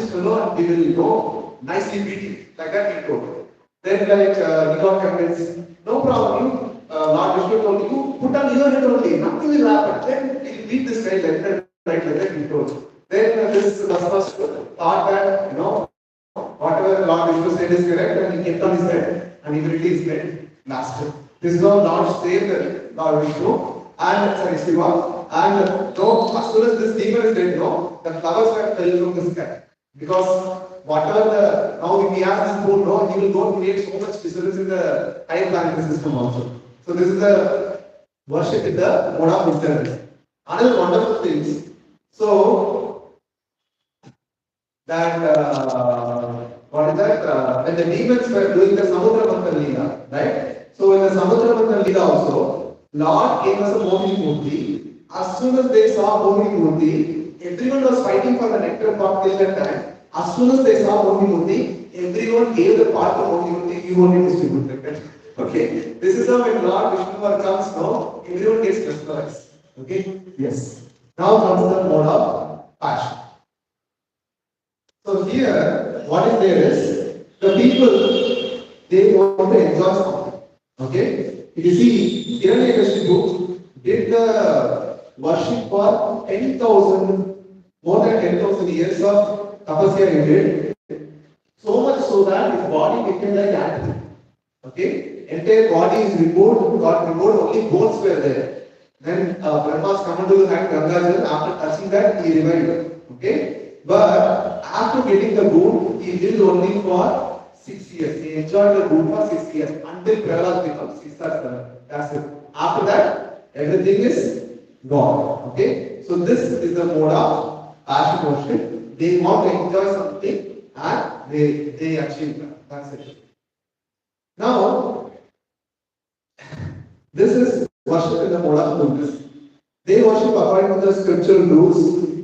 this fellow and we will go nicely beat him. Like that he told. Then like he got convinced, no problem, Lord Vishnu told you, put on your head only, nothing will happen. Then he will beat this guy left and right like that he told. Then this first thought that, whatever Lord Vishnu said is correct and he kept on his head and immediately his head lasted. This is how Lord saved Lord Vishnu and sorry Shiva and no, as soon as this demon is dead, the flowers were fell from the sky. Because whatever now if he has this moon, he will go and create so much disturbance in the higher planetary system also. So this is the worship in the mode of disturbance. Another wonderful things. So that what is that? When the demons were doing the Samudra Manthan Leela, right? So in the Samudra Manthan Leela also, Lord came as a Mohini Murti. As soon as they saw Mohini Murti, everyone was fighting for the nectar pot till that time. As soon as they saw Mohini Murti, everyone gave the pot to Mohini Murti, he only distributed it. Okay? This is how when Lord Vishnu comes, everyone gets mesmerized. Okay? Yes. Now comes the mode of passion. So here, what is there is, the people, they want to enjoy something. Okay? If you see, Hiranyakashipu did the worship for 10,000, more than 10,000 years of tapasya he did. So much so that his body became like animal. Okay? Entire body is removed, got removed, only bones were there. Then Brahma's Kamandalu had Gangajal, after touching that, he revived. Okay? But after getting the boon, he lived only for 6 years. He enjoyed the boon for 6 years until Prahlad becomes 6 or 7. That's it. After that, everything is gone. Okay? So this is the mode of passion worship. They want to enjoy something and they achieve that. That's it. Now, this is worship in the mode of Buddhism. They worship according to the scriptural rules,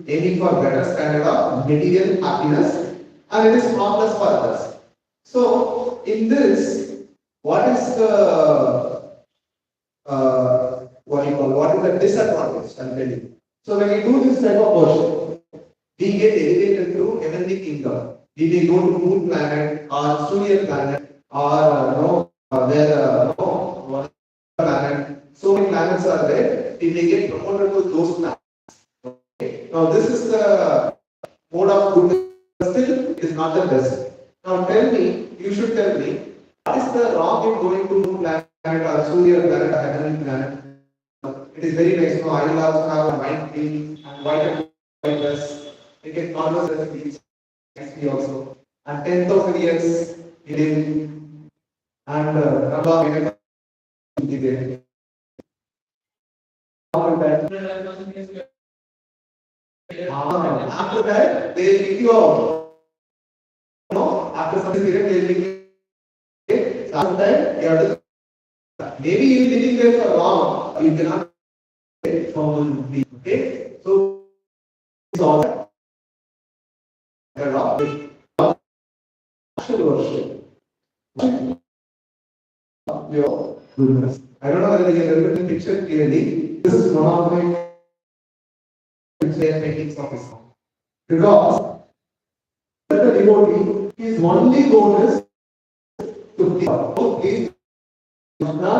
aiming for better standard of material happiness, and it is harmless for others. So, in this, what is the what is the disadvantage? I'll tell you. So, when we do this type of worship, we get elevated to heavenly kingdom. We may go to moon planet or Surya planet or planet. So many planets are there. We may get promoted to those planets. Okay. Now this is the mode of goodness. Still, it is not the best. Now tell me, you should tell me, what is the wrong in going to moon planet or Surya planet or heavenly planet? It is very nice. So I will also have a white green and white and white dress. We can converse as a beach. Me also. And 10,000 years he lived and Rama will be there. After that, they will kick you out. After some period, they will kick you. After that, you have to. Maybe you are living there for long, you cannot from the. Okay? So, it's all that. Worship. Your goodness. I don't know whether you can look at the picture clearly. This is one of my techniques of Islam. Because the devotee, his only goal is to please Krishna,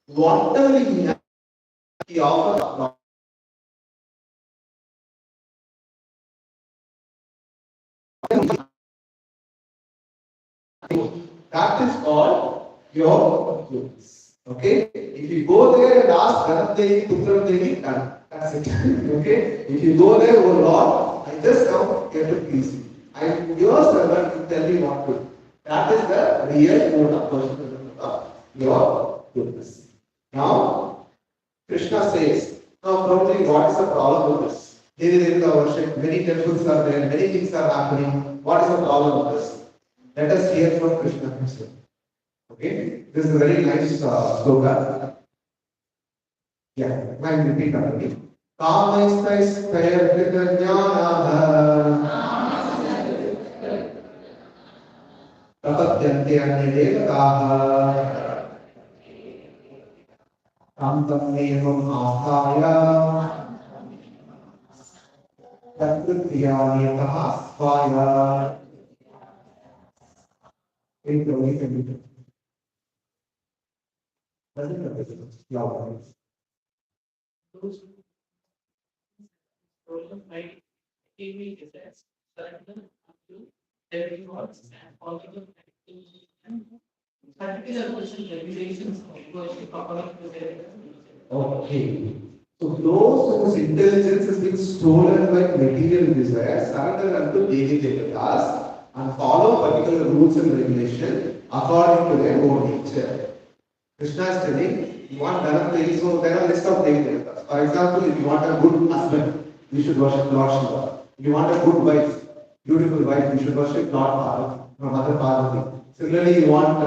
whatever he offers. That is called your goodness. Okay? If you go there and ask Ganam Devi, Putram Devi, that's it. Okay? If you go there, oh Lord, I just come here to please you. I am your servant, you tell me what to do. That is the real mode of worship of your goodness. Now, Krishna says, now probably what is the problem with this? Devi Devata worship, many temples are there, many things are happening. What is the problem with this? Let us hear from Krishna himself. Okay? This is a very nice sloka. Yeah, I repeat after me. Prapadyante annedevataha tam tam evam ahaya Tatriyayatah Swaya. Wait, wait, wait. Doesn't matter. Yeah. Those problem by TV desires, select them up to their rewards and follow them actively and particular question regulations of worship according to their Okay. So those whose intelligence has been stolen by material desires surrender unto daily devatas and follow particular rules and regulations according to their own nature. Krishna is telling, you want Dhanam, so there are list of Devi Devatas. For example, if you want a good husband, you should worship Lord Shiva. If you want a good wife, beautiful wife, you should worship Lord Parvati, Mother Parvati. Similarly, you want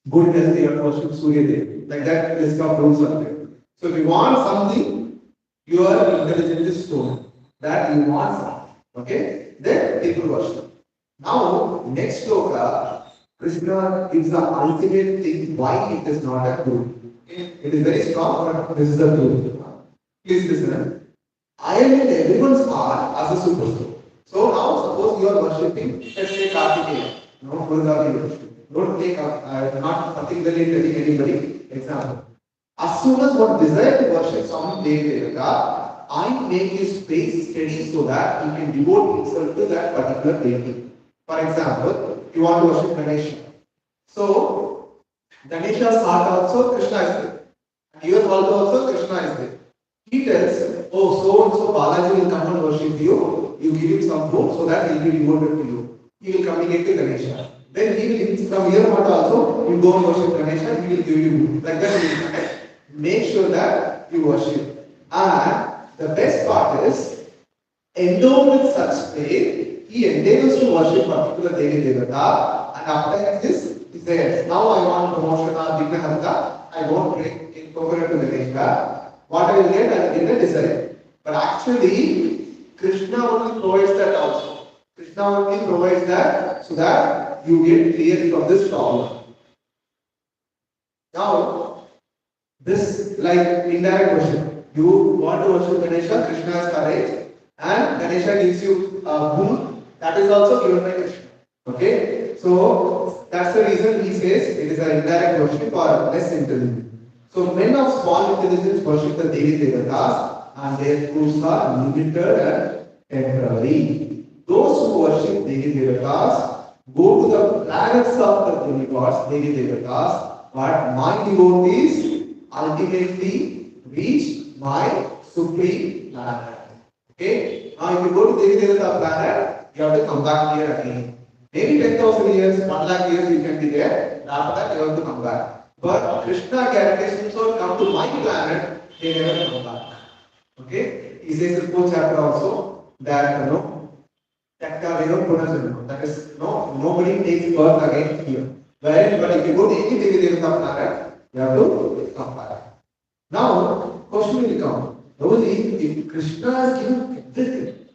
good health, you have to worship Surya Dev. Like that list of rules are there. So if you want something, your intelligence is stolen. That you want something. Okay? Then people worship. Now, next sloka, Krishna gives the ultimate thing why it is not a truth. It is very strong, but this is the truth. Please listen. I am in everyone's heart as a superstar. So now suppose you are worshipping, let's say Kartikeya. No, Durga worship. Don't take up, not particularly telling anybody. Example. As soon as one desire to worship some Devata, I make his face steady so that he can devote himself to that particular deity. For example, you want to worship Ganesha. So, Ganesha's heart also Krishna is there. And your heart also Krishna is there. He tells, oh, so and so Balaji will come and worship you. You give him some food so that he will be devoted to you. He will communicate to Ganesha. Then he will, from your heart also, you go and worship Ganesha, he will give you food. Like that, he will connect. Make sure that you worship. And the best part is, endowed with such faith, he endeavors to worship particular Devi Devata and after this desires. Now I want promotion or Vignaharta, I won't bring in coconut to the Ganesha. What I will get, I will get a desire. But actually, Krishna only provides that also. Krishna only provides that so that you get clear from this problem. Now, this like indirect worship. You want to worship Ganesha, Krishna has courage, and Ganesha gives you a boon that is also given by Krishna. Okay? So that's the reason he says it is an indirect worship or less intelligent. So men of small intelligence worship the Devi Devatas and their fruits are limited and temporary. Those who worship Devi Devatas go to the planets of the demigods, Devi Devatas, but my devotees ultimately reach my supreme planet. Okay? Now if you go to Devi Devata planet, you have to come back here again. Maybe 10,000 years, 1 lakh years you can be there, and after that you have to come back. But Krishna guarantees himself come to my planet, they never come back. Okay? He says in the 4th chapter also that that is nobody takes birth again here. But if you go to any Devi Devata planet, you have to come back. Now, question will come. If Krishna has given everything,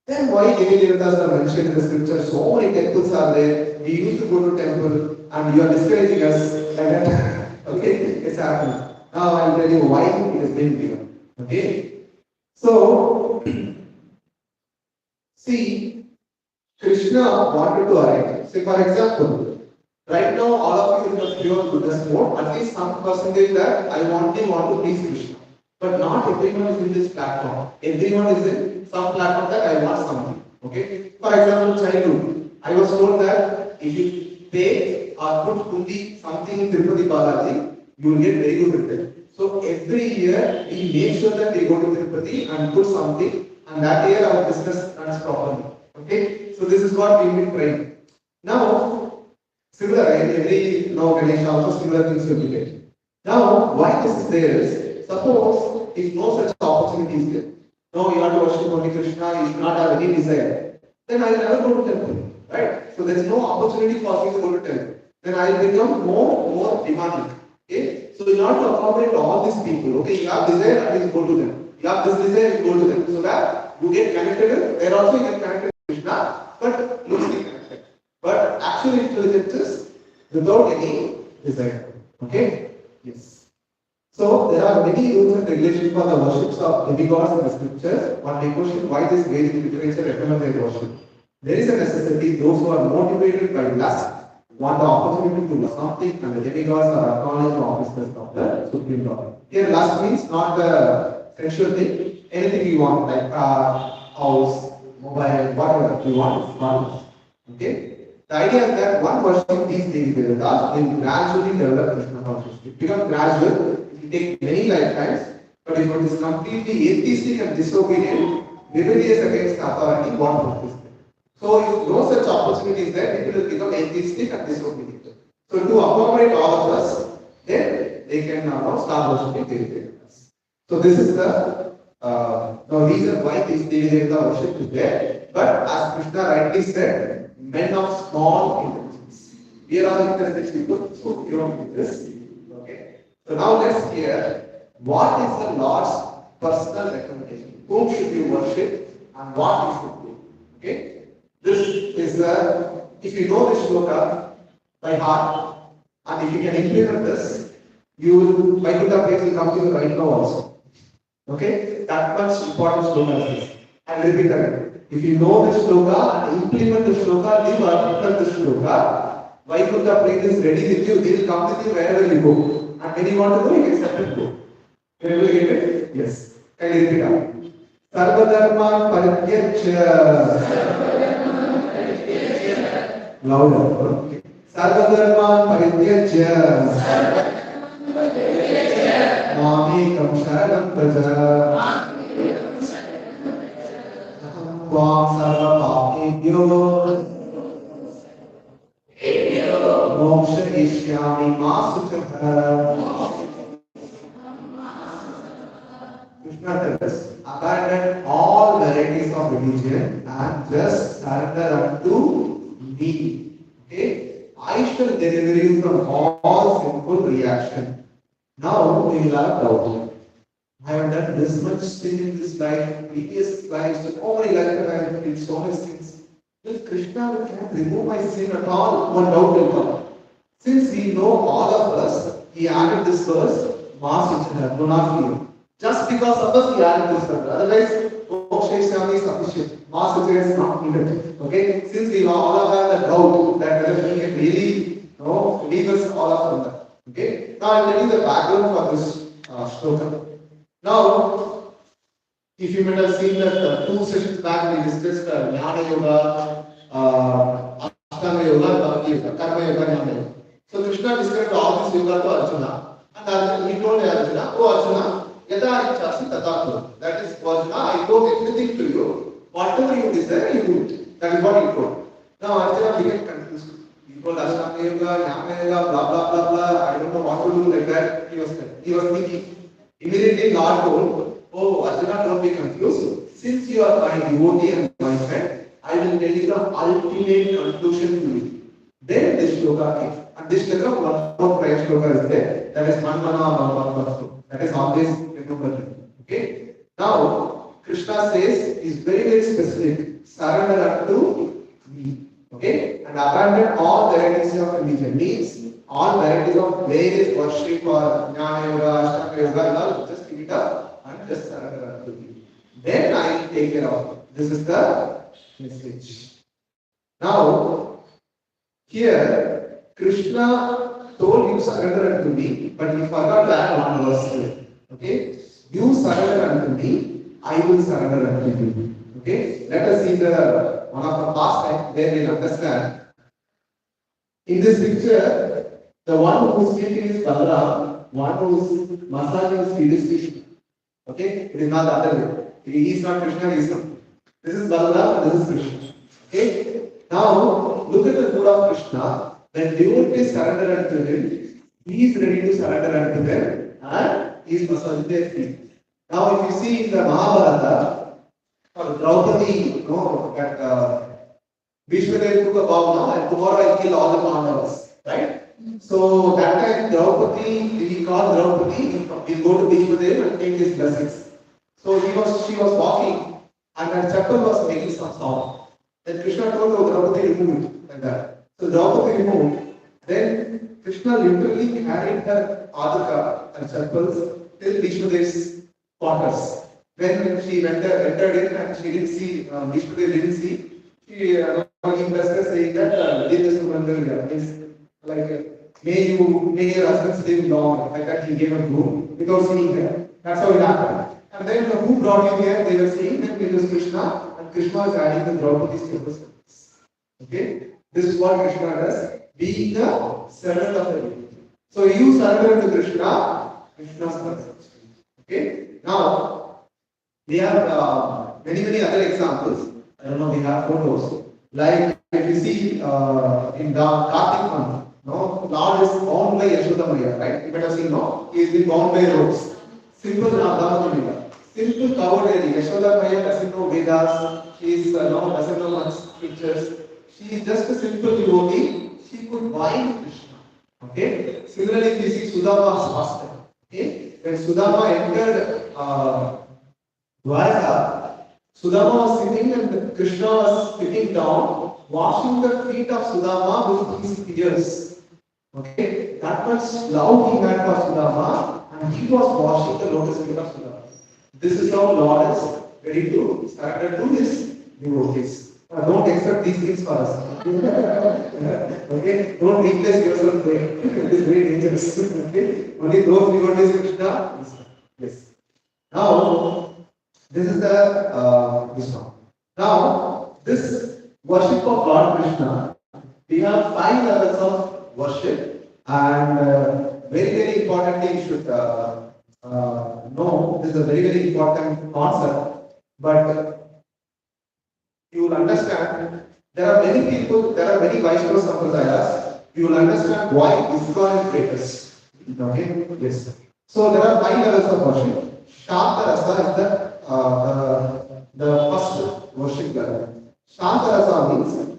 then why Devi Devatas are mentioned in the scripture? So many temples are there. We used to go to temple and you are discouraging us like that. Okay, it's happening. Now I will tell you why it has been given. Okay. So see, Krishna wanted to arrive. Say for example, right now all of you in the pure goodness mode, at least some percentage that I want to please Krishna. But not everyone is in this platform. Everyone is in some platform that I want something. Okay? For example, childhood. I was told that if you pay or put pundi something in Tirupati Balaji, you will get very good result. So every year we make sure that we go to Tirupati and put something, and that year our business runs properly. Okay? So this is what we've been trying. Now, similar, right? Every now Ganesha also similar things will be there. Now, why this is there is, suppose if no such opportunity is there, no, you have to worship only Krishna, you do not have any desire, then I will never go to temple, right? So there is no opportunity for me to go to temple. Then I will become more demanding. Okay? So in order to accommodate all these people, okay, you have desire, I will go to them. You have this desire, you go to them. So that you get connected, there also you get connected to Krishna, but loosely connected. But actual intelligence is without any desire. Okay? Yes. So there are many rules and regulations for the worships of demigods in the scriptures. One may question why this Vedic literature recommends their worship. There is a necessity. Those who are motivated by lust want the opportunity to love something, and the demigods are acknowledged officers of the supreme God. Here, lust means not the sensual thing, anything you want, like car, house, mobile, whatever you want, it's not. Okay? The idea is that one worshipping these things will gradually develop Krishna consciousness. It becomes gradual, it will take many lifetimes, but if it is completely atheistic and disobedient, rebellious against authority, what practice? So if no such opportunity is there, people will become atheistic and disobedient. So to accommodate all of us, then they can now start worshipping deities. So this is the reason why this Devi worship is there. But as Krishna rightly said, men of small intelligence. We are all intelligent people, so we don't do this. Okay. So now let's hear what is the Lord's personal recommendation. Whom should you worship and what you should do. Okay. This is if you know this shloka by heart and if you can implement this, you will by good praise will come to you right now also. Okay? That much important shloka is this. And repeat again. If you know this shloka and implement the shloka, live after this shloka, Vaikuntha Preet is ready with you, they will come with you wherever you go. And when you want to go, you can separate go. Can you get it? Yes. Can you repeat out? Sarvadharma Parityajya. Louder. Okay. Sarvadharma Parityajya. Mamekam Sharanam Praja. Tvam Sarva Papebhyo Moksha Ma Sukha. Krishna tells us, abandon all varieties of religion and just surrender unto me. Okay? I shall deliver you from all sinful reaction. Now we will have doubt. I have done this much sin in this life, previous lives, so many lifetimes I have did so many sins. Will Krishna can remove my sin at all? One doubt will come. Since we know all of us, he added this verse, Mass do not fear. Just because of us, he added this verse. Otherwise, Moksha is sufficient. Mass is not needed. Okay? Since we all have the doubt that whether he can really leave us all up from that. Okay? Now I will tell you the background for this shloka. Now, if you might have seen that 2 sessions back we discussed Jnana Yoga, Ashtanga Yoga, Bhakti Yoga, Karma Yoga, Jnana Yoga. So Krishna described all this yoga to Arjuna, and he told Arjuna, "Oh Arjuna, yada ichasi tata kuru." That is, Arjuna, I told everything to you. Whatever you desire, you do it. That is what he told. Now Arjuna became confused. He told Ashtanga Yoga, Jnana Yoga, blah blah blah blah. I don't know what to do like that. He was thinking. Immediately Lord told, "Oh Arjuna, don't be confused. Since you are my devotee and my friend, I will tell you the ultimate conclusion to you." Then this shloka came. And this shloka, one more prayer shloka is there. That is Manmana Bhavastu. That is always remembered. Okay? Now, Krishna says, is very, very specific. Surrender unto me. Okay? And abandon all varieties of religion. Means all varieties of various worship or Jnana Yoga, Ashtanga Yoga, and all, just give it up and just surrender unto me. Then I will take care of it. This is the message. Now, here, Krishna told you surrender unto me, but he forgot to add one verse to it. Okay? You surrender unto me, I will surrender unto you. Okay? Let us see the one of the past time where we understand. In this picture, the one who is speaking is Balavan, one who is massaging his feet is Krishna. Okay? It is not the other way. He is not Krishna, he is not. This is Balavan, this is Krishna. Okay? Now, look at the mood of Krishna. When devotees surrender unto him, he is ready to surrender unto them and he is massaging their feet. Now, if you see in the Mahabharata, Draupadi, that Bhishma took a vow now and tomorrow I kill all the Pandavas. Right? So that time Draupadi, he called Draupadi, he'll go to Bhishma and take his blessings. So she was walking and her chappal was making some sound. Then Krishna told Draupadi remove it like that. So Draupadi removed. Then Krishna literally carried her adhika and chapels till Vishnudeva's quarters. When she entered in and she didn't see, Vishnudev didn't see, she he blessed her saying that Deva Subandharya is like, may your husband live long, like that he gave a groom without seeing her. That's how it happened. And then who brought you here? They were saying that it was Krishna, and Krishna is adding the Draupadi's temple. Okay? This is what Krishna does, being the servant of the devotee. So you surrender to Krishna, Krishna surrenders. Okay? Now, we have many other examples. I don't know, we have photos. Like if you see in the Kartik month, no, Lord is bound by Yashoda Maya, right? You might have seen, no? He is being bound by ropes. Simple Radha, simple covered lady. Yashoda Maya doesn't know Vedas. She is doesn't know much scriptures. She is just a simple devotee. She could bind Krishna. Okay. Similarly, if you see Sudama's master. Okay. When Sudama entered Dwarka, Sudama was sitting and Krishna was sitting down, washing the feet of Sudama with his tears. Okay, that much love he had for Sudama, and he was washing the lotus feet of Sudama. This is how Lord is ready to surrender to his devotees. Don't expect these things for us. Okay, don't replace yourself with it is very dangerous. Okay, only those devotees Krishna. Yes. Now, this is the this one. Now, this worship of Lord Krishna, we have 5 levels of worship, and very importantly, you should know this is a very important concept. But you will understand there are many people, there are many Vaishnava Sampradayas. You will understand why ISKCON is greatest. Okay? Yes. So there are 5 levels of worship. Shanta Rasa is the first worship level. Shanta Rasa means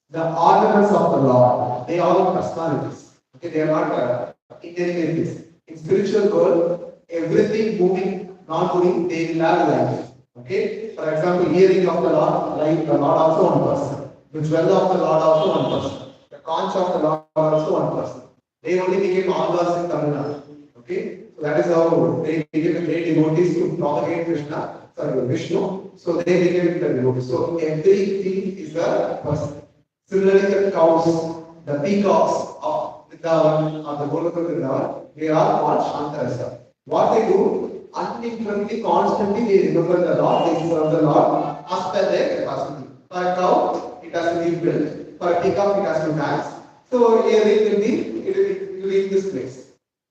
the ornaments of the Lord. They all are personalities. Okay, they are not inanimates. In spiritual world, everything moving, not moving, they will have life. Okay, for example, hearing of the Lord, like the Lord also one person. The jewel of the Lord also one person. The conch of the Lord also one person. They only became all gods in Tamil Nadu. Okay, so that is how they became great devotees to propagate Krishna, sorry, Vishnu. So they became the devotees. So everything is a person. Similarly, the cows, the peacocks of Vrindavan or the Goloka Vrindavan, they are called Shantarasa. What they do, uninterruptedly, constantly, they remember the Lord, they serve the Lord as per their capacity. For a cow, it has to be built. For a peacock, it has to dance. So here it will be in this place.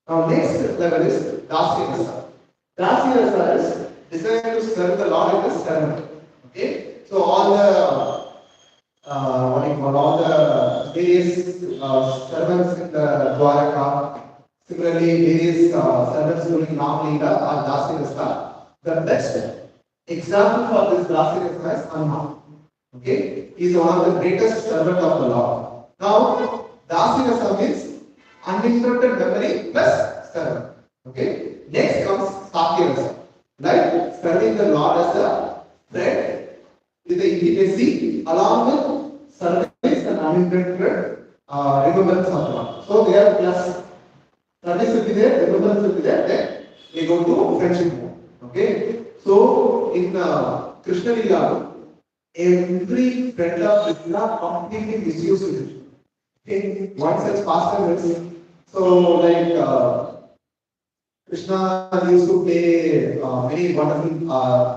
Now next level is Dasya Rasa. Dasya Rasa is designed to serve the Lord as a servant. Okay? So all the all the various servants in the Dwaraka, similarly various servants during Ram Leela are Dasya Rasa. The best example for this Dasya Rasa is Hanuman. Okay? He is one of the greatest servant of the Lord. Now, Dasya Rasa means uninterrupted memory plus servant. Okay? Next comes Sakya Rasa. Like serving the Lord as a friend with the intimacy along with service and uninterrupted remembrance of the Lord. So they are plus service will be there, remembrance will be there, then they go to friendship mode. Okay? So in Krishna Lila, every friend of Krishna completely misused Krishna. Okay? One such pastor is so like Krishna used to play many wonderful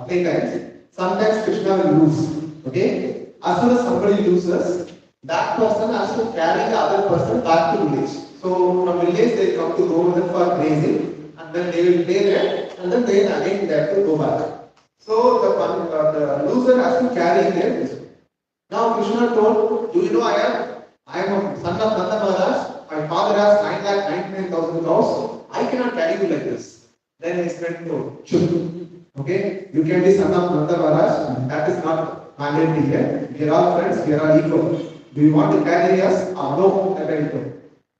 playtimes. Sometimes Krishna will lose. Okay? As soon as somebody loses, that person has to carry the other person back to village. So from village they come to Govardhan for grazing, and then they will play there, and then they again they have to go back. So the loser has to carry their. Now Krishna told, do you know I am a son of Nanda Maharaj. My father has 9,99,000 cows. I cannot carry you like this. Then his friend told, okay, you can be son of Nanda Maharaj. That is not mandatory here. We are all friends. We are all equal. Do you want to carry us? No, that I don't.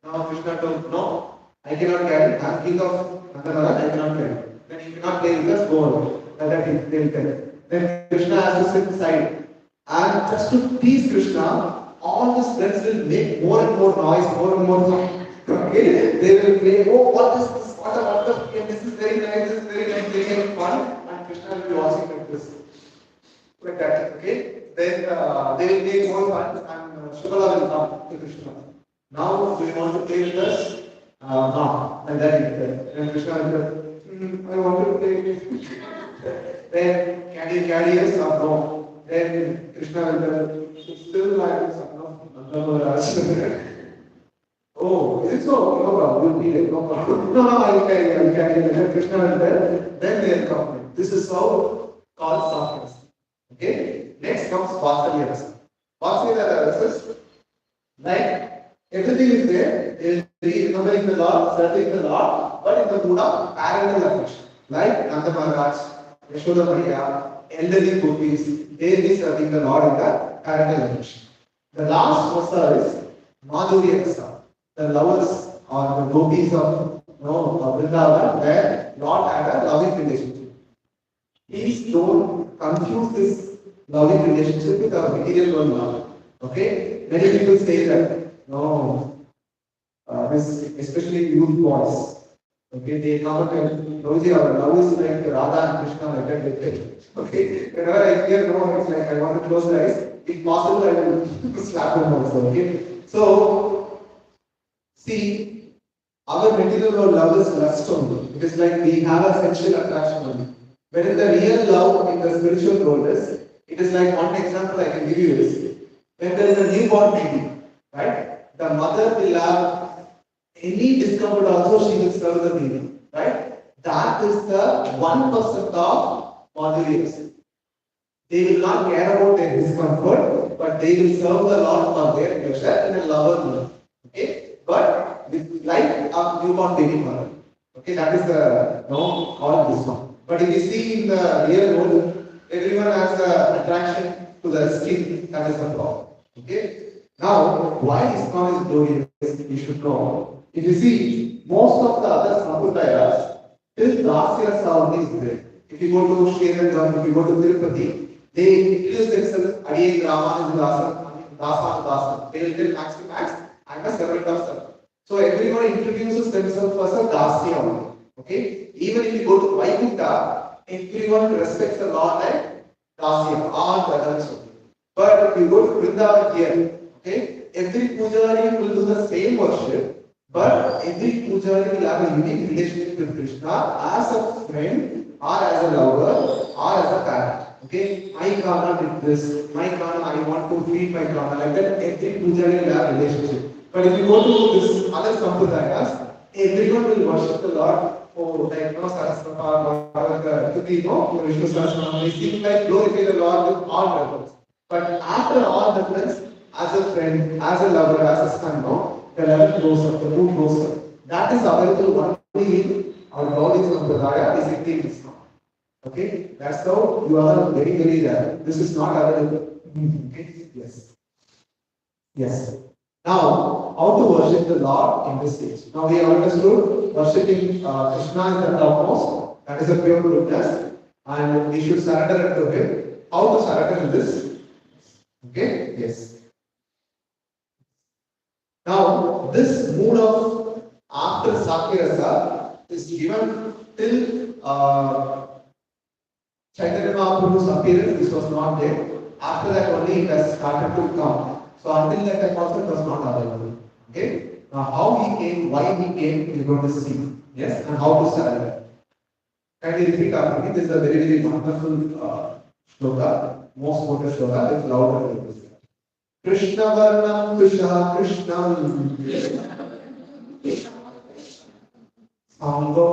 Now Krishna told, no, I cannot carry. I am king of Nanda Maharaj. I cannot carry. Then you cannot play with us. Go on. That they will tell. Then Krishna has to sit aside. And just to tease Krishna, all the friends will make more and more noise, more and more sound. Okay, they will play, oh, what is this? What the game? This is very nice, this is very nice, they have fun, and Krishna will be watching like this. Like that, okay? Then they will play more fun, and Shubala will come to Krishna. Now, do you want to play with us? No. And then Krishna will say, I want to play. Then, can you carry us or no? Then Krishna will say, still like son of Nanda. Oh, is it so? No problem, you'll be there, no problem. No, I'll carry you. Then Krishna will tell, then they'll come. This is how called softness. Okay? Next comes Vatsalya Rasa. Vatsalya Rasa is like everything is there, they will be remembering the Lord, serving the Lord, but in the mood of parallel affection. Like Nanda Maharaj, Yashoda Maya, elderly gopis, they will be serving the Lord in the parallel affection. The last rasa is Madhurya Rasa. The lovers or the gopis of Vrindavan, where Lord had a loving relationship. Please don't confuse this loving relationship with our material world love. Okay? Many people say that, no, especially youth boys. Okay, they come and tell, Roji, our love is like Radha and Krishna, like that they tell. Okay, whenever I hear no, it's like I want to close the eyes. If possible, I will slap them also. Okay, so see, our material world love is lust only. It is like we have a sensual attraction only. Whereas the real love in the spiritual world is, it is like one example I can give you is, when there is a newborn baby, right? The mother will have any discomfort also she will serve the baby, right? That is the 1% of Madhurya. They will not care about their discomfort, but they will serve the Lord for their pleasure in a lover way. Okay? But with like a newborn baby mother. Okay, that is the all this one. But if you see in the real world, everyone has the attraction to the skin, that is the problem. Okay? Now, why ISKCON is glorious, you should know. If you see, most of the other Sampradayas, till Dasya Savani is there. If you go to Sri Lanka, if you go to Tirupati, they introduce themselves, Adiye Raman is Dasa. They will tell max to max, I am a servant of servant. So everyone introduces themselves as a Dasya only. Okay? Even if you go to Vaikuntha, everyone respects the Lord like Dasya, all the adults only. But if you go to Vrindavan here, okay, every pujari will do the same worship, but every pujari will have a unique relationship with Krishna as a friend, or as a lover, or as a parent. Okay, my Kana did this, my Kana, I want to feed my Kana, like that, every pujari will have a relationship. But if you go to this other Sampradayas, everyone will worship the Lord. Oh, like Saraswata, Vishnu Sahasranam, they seem like glorify the Lord with all levels. But after all reference, as a friend, as a lover, as a son, no, the level goes up, the mood goes up. That is available only in our Gaudiya Sampradaya, is in Islam. Okay, that's how you are very rare. This is not available. Okay, yes. Yes. Now, how to worship the Lord in this stage? Now we have understood worshipping Krishna is the topmost, that is a pure goodness, and we should surrender it to Him. How to surrender in this? Okay? Yes. Now, this mood of after Sakyarasa is given till Chaitanya Mahaprabhu's appearance, this was not there. After that only it has started to come. So until that time also it was not available. Okay? Now how he came, why he came, we are going to see. Yes? And how to surrender. Can you repeat after me? This is a very wonderful shloka. Most quoted shloka. It's louder than this. Krishna Varnam Krishna Krishnam Sangho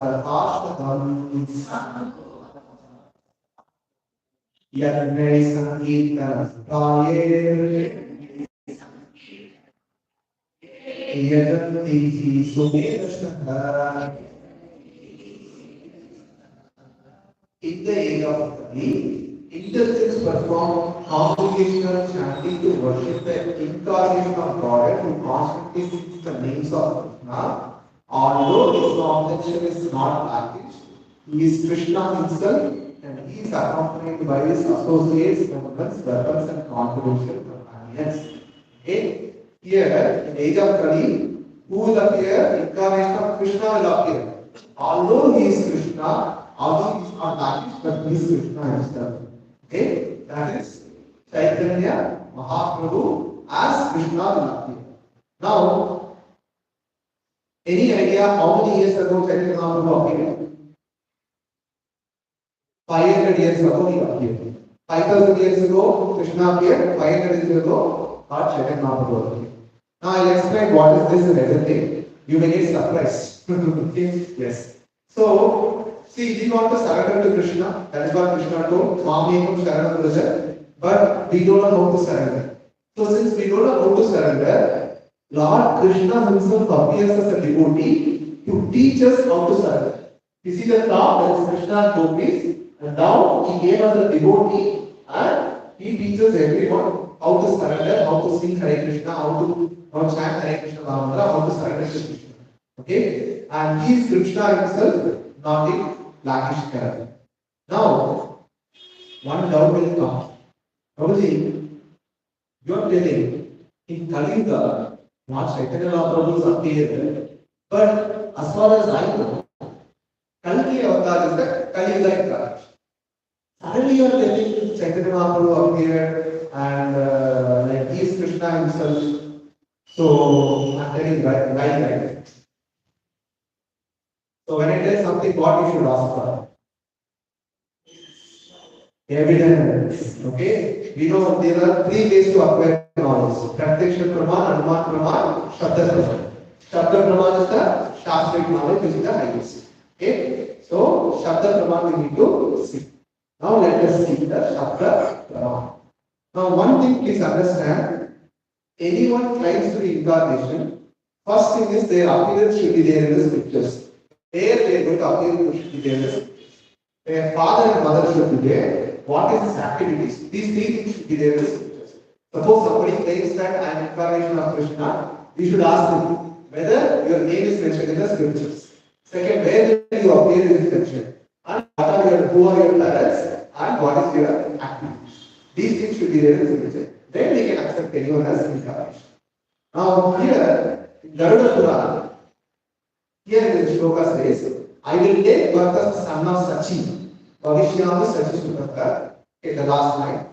Sarvashtakam Yadme Sankita Prayer Yadanti Sumedashtaha. In the age of Kali, intelligence perform congregational chanting to worship the incarnation of God who constantly seeks the names of Krishna. Although his objection is not packaged, he is Krishna himself and he is accompanied by his associates, movements, weapons, and confidential companions. Okay? Here, in age of Kali, Who will appear? Incarnation of Krishna will appear. Although he is Krishna, although he is not Lakish, but he is Krishna himself. Okay? That is Chaitanya Mahaprabhu as Krishna will appear. Now, any idea how many years ago Chaitanya Mahaprabhu appeared? 500 years ago he appeared. 5000 years ago Krishna appeared. 500 years ago Lord Chaitanya Mahaprabhu appeared. Now I'll explain what is this and everything. You may get surprised. Yes. So, see, we want to surrender to Krishna. That is what Krishna told. Mamekam Sharanam Raja. But we don't know how to surrender. So, since we don't know how to surrender, Lord Krishna himself appears as a devotee to teach us how to surrender. You see the top, that is Krishna gopis, and now he came as a devotee and he teaches everyone how to surrender, how to sing Hare Krishna, how to chant Hare Krishna mantra, how to surrender to Krishna. Okay? And he is Krishna himself, not in Lakish character. Now, one doubt will come. Prabhuji, you are telling in Kali Yuga, not Chaitanya Mahaprabhu appeared, but as far as I know, Kalki avatar is the Kali Yuga incarnation. Suddenly you are telling Chaitanya Mahaprabhu appeared and like he is Krishna himself. So I'm telling right. So when I tell something, what you should ask for? Evidence. Okay? We know there are three ways to acquire knowledge. Pratyaksha Praman, Anuman Praman, Shabda Praman. Shabda Praman is the Shastric knowledge which is the highest. Okay? So Shabda Praman we need to see. Now let us see the Shabda Praman. Now one thing please understand, anyone tries to be incarnation, first thing is their appearance should be there in the scriptures. There they are going to appear should be there in the scriptures. Their father and mother should be there. What is his activities? These three things should be there in the scriptures. Suppose somebody claims that I am incarnation of Krishna, we should ask him whether your name is mentioned in the scriptures. Second, where do you appear in the scripture? And who are your parents and what is your activity? These things should be there in the scripture. Then we can accept anyone as incarnation. Now here, in Garuda Purana, here in the shloka says, I will take birth as the son of Sachi. Bhavishyam Sachi Sukata, okay, the last line.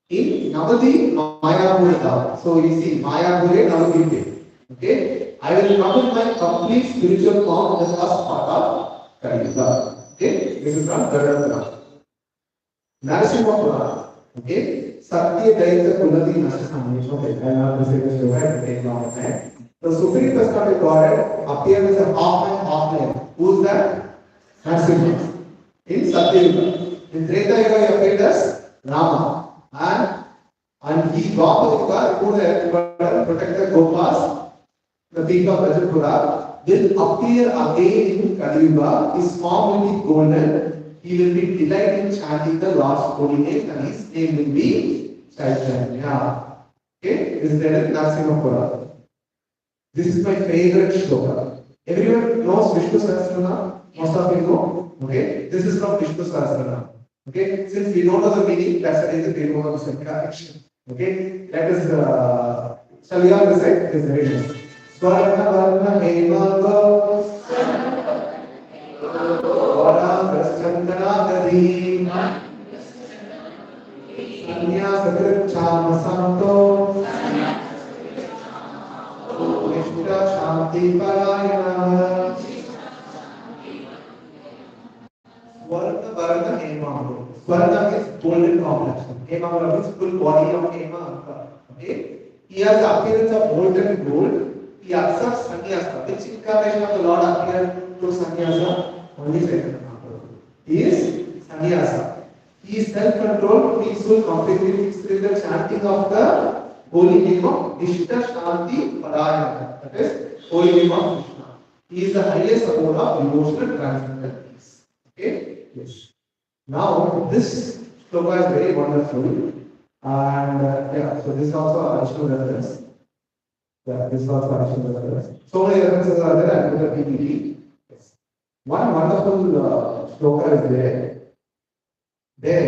In Navadi Mayapura. So you see, Mayapura Navadi. Okay, I will come in my complete spiritual form in the first part of Kali Yuga. Okay, this is from Garuda Purana. Narasimha Purana. Okay, Satya Daita Kulati Narasimha. Okay, I have to say this to her to take long time. The Supreme Personality of Godhead appears as a half man. Who is that? Narasimha. In Satya Yuga. In Treta Yuga, he appeared as Rama. And he brought the Yuga to protect the Gopas, the people of Rajapura, will appear again in Kali Yuga. His form will be golden. He will be delighted in chanting the Lord's holy name, and his name will be Chaitanya. Okay, this is the Narasimha Purana. This is my favorite shloka. Everyone knows Vishnu Sahasranam? Most of you know. Okay, this is from Vishnu Sahasranam. Okay, since we don't know the meaning, that's the reason we don't know the correction. Okay, let us shall we all recite this very nice. Swarna Varna Hemanga Vara Praschandana Gadi Sanya Sakrit Chama Santo Vishta Shanti Parayana Swarna Varna Hemanga. Swarna is golden complexion. Hemanga means full body of Hemanga. Okay? He has the appearance of molten gold. He accepts sannyasa. Which incarnation of the Lord appeared to sannyasa? Only Chaitanya Mahaprabhu. He is sannyasa. He is self-controlled, peaceful, completely fixed in the chanting of the holy name of Ishta Shanti Parayana. That is holy name of Krishna. He is the highest abode of devotional transcendental peace. Okay? Yes. Now, this shloka is very wonderful. And yeah, so this is also additional reference. Yeah, this is also additional reference. So many references are there. I put a PPT. Yes. One wonderful shloka is there. When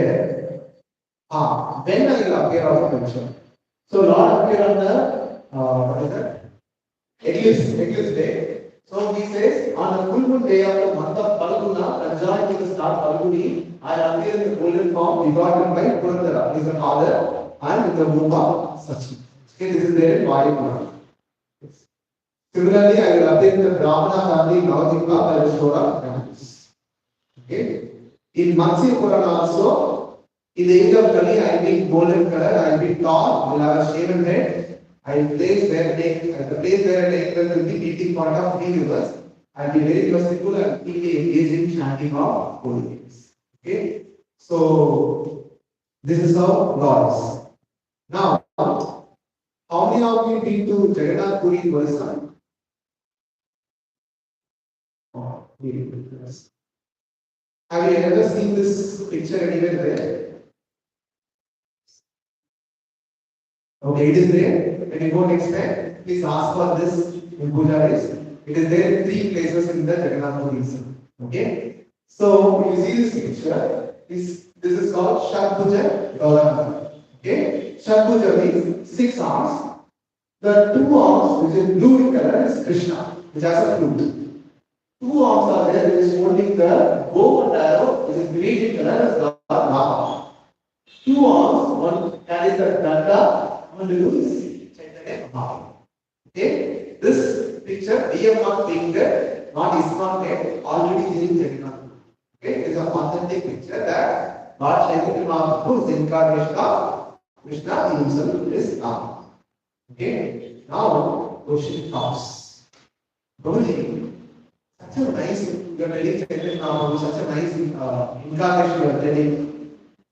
I will appear also mentioned. So Lord appeared on the what is that? eclipse day. So he says, on the full moon day of the month of Falguna, adjoining to the star Falguni, I appear in the golden form begotten by Purandara, is the father, and in the womb of Sachi. Okay, this is there in Vayu Purana. Similarly, I will appear in the Brahmana family in Navadvipa by the shore of Ganges. Okay. In Matsya Purana also, in the age of Kali, I will be golden color, I will be tall, will have a shaven head. I will place where the place where an angel will be meeting point of three rivers. I will be very merciful and keenly engaged in chanting of holy names. Okay. So this is how God is. Now, how many of you been to Jagannath Puri in Odisha? Oh, yes. Have you ever seen this picture anywhere there? Okay, it is there. When you go next time, please ask for this in Pujaris. It is there in three places in the Jagannath Puri. Okay? So, if you see this picture, this is called Shatbhuja Gauranga. Okay? Shatbhuja means six arms. The two arms, which is blue in color, is Krishna, which has a flute. Two arms are there, which is holding the bow and arrow, which is green in color, is the Rama. Two arms, one carries the danda, one is Chaitanya Mahaprabhu. Okay, this picture, we have not fingered, not is not made, already is in Jagannath. Okay, it is an authentic picture that Lord Chaitanya Mahaprabhu is incarnation of Krishna himself is Rama. Okay, now question comes. Prabhuji, such a nice, you are telling Chaitanya Mahaprabhu, such a nice incarnation you are telling.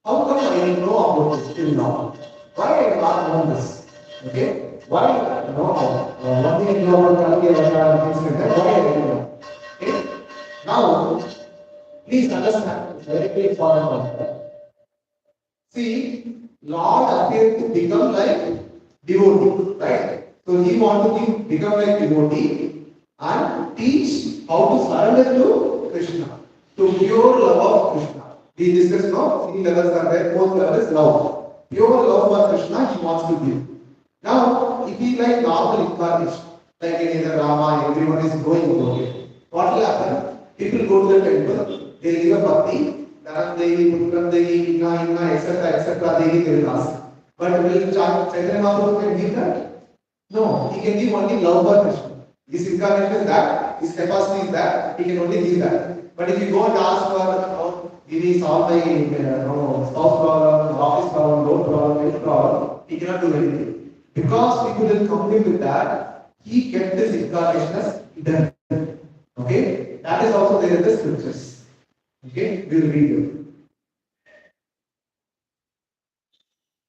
How come I didn't know about this till now? Why I have not known this? Okay? Why? No. One thing I know about Kalki Avatar and things like that. Why I didn't know? Okay? Now, please understand. It's very important concept. See, Lord appeared to become like devotee, right? So he wanted to become like devotee and teach how to surrender to Krishna, to pure love of Krishna. We discussed now, three levels are there, fourth level is love. Pure love for Krishna he wants to give. Now, if he like normal incarnation, like in the Rama, everyone is going over it, what will happen? People go to the temple, they give a bhakti, Dharam Devi, Putram Devi, Inna, etc., Devi they will ask. But will Chaitanya Mahaprabhu can give that? No, he can give only love for Krishna. His incarnation is that, his capacity is that, he can only give that. But if you go and ask for, give me solve my spouse problem, office problem, road problem, health problem, he cannot do anything. Because people will complain with that, he kept this incarnation as hidden. Okay? That is also there in the scriptures. Okay? We will read it.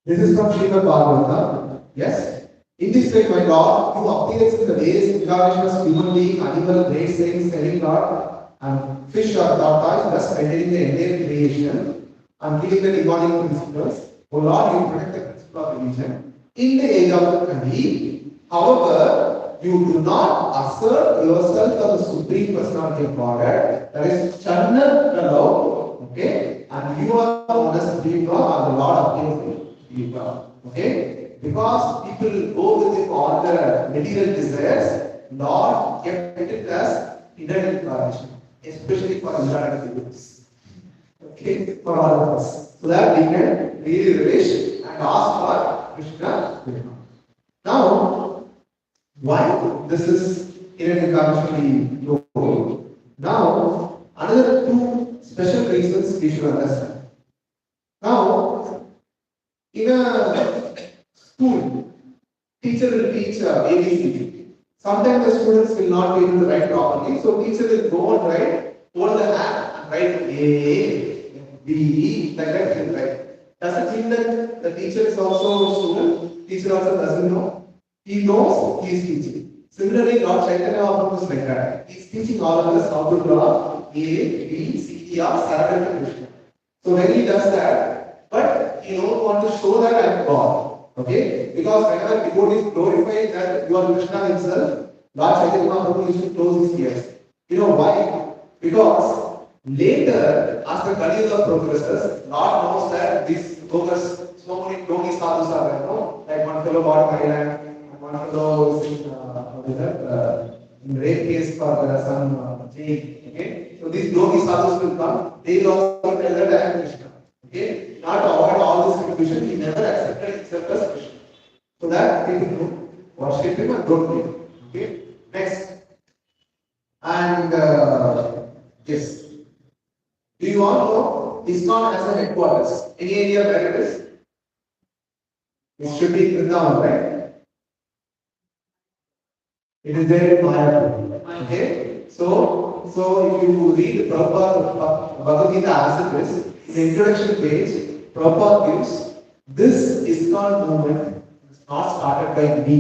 This is from Srimad Bhagavatam. Yes? In this way, my Lord, who appears in the various incarnations of human being, animal, great saints, semi-god, and fish or tortoise, thus maintaining the entire creation and giving the divine principles. O Lord, you protect the principle of religion. In the age of the Kali, however, you do not assert yourself as the Supreme Personality of Godhead, that is Chandra the Lord, okay, and you are known as Supreme God and the Lord of Supreme God, okay, because people go with all their material desires, Lord kept it as hidden incarnation, especially for Indiranagar devotees, okay, for all of us, so that we can really wish and ask for Krishna. Now, why this is hidden incarnation we know? Now, another two special reasons we should understand. Now, in a school, teacher will teach ABCD. Sometimes the students will not be able to write properly, so teacher will go and write, hold the hand and write A, B, like that he will write. Does it mean that the teacher is also a student? Teacher also doesn't know. He knows he is teaching. Similarly, Lord Chaitanya Mahaprabhu is like that. He is teaching all of us how to draw A, B, C, E, R, surrender to Krishna. So when he does that, but he don't want to show that I am God. Okay? Because whenever devotees glorify that you are Krishna himself, Lord Chaitanya Mahaprabhu used to close his ears. You know why? Because later, as the Kali Yuga progresses, Lord knows that these yogas, so many yogi sadhus are there, no? Like one fellow bought Thailand, and one fellow is in in rare case for some change. Okay, so these yogi sadhus will come. They will also tell that I am Krishna. Okay, not to avoid all this confusion. He never accepted himself as Krishna. So that people know worship him and don't him. Okay, next. And yes, do you all know ISKCON as a headquarters? Any idea where it is? It should be Vrindavan, right? It is there in Mayapur. Okay, so if you read Prabhupada Bhagavad Gita as it is, in the introduction page, Prabhupada gives this ISKCON movement is not started by me.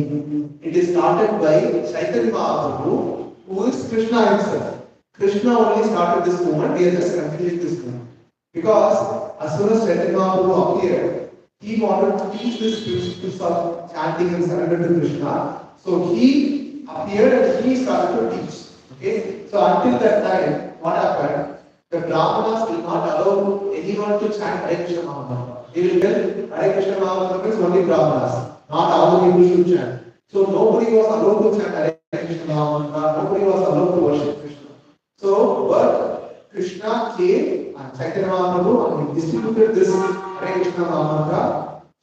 It is started by Chaitanya Mahaprabhu, who is Krishna himself. Krishna only started this movement, we are just continuing this movement. Because as soon as Chaitanya Mahaprabhu appeared, he wanted to teach this principles of chanting and surrender to Krishna. So he appeared and he started to teach. Okay? So until that time, what happened? The Brahmanas will not allow anyone to chant Hare Krishna Mahamantra. They will tell Hare Krishna Mahamantra means only Brahmanas, not other people should chant. So nobody was allowed to chant Hare Krishna Mahamantra, nobody was allowed to worship Krishna. So, but Krishna came and Chaitanya Mahaprabhu and he distributed this Hare Krishna Mahamantra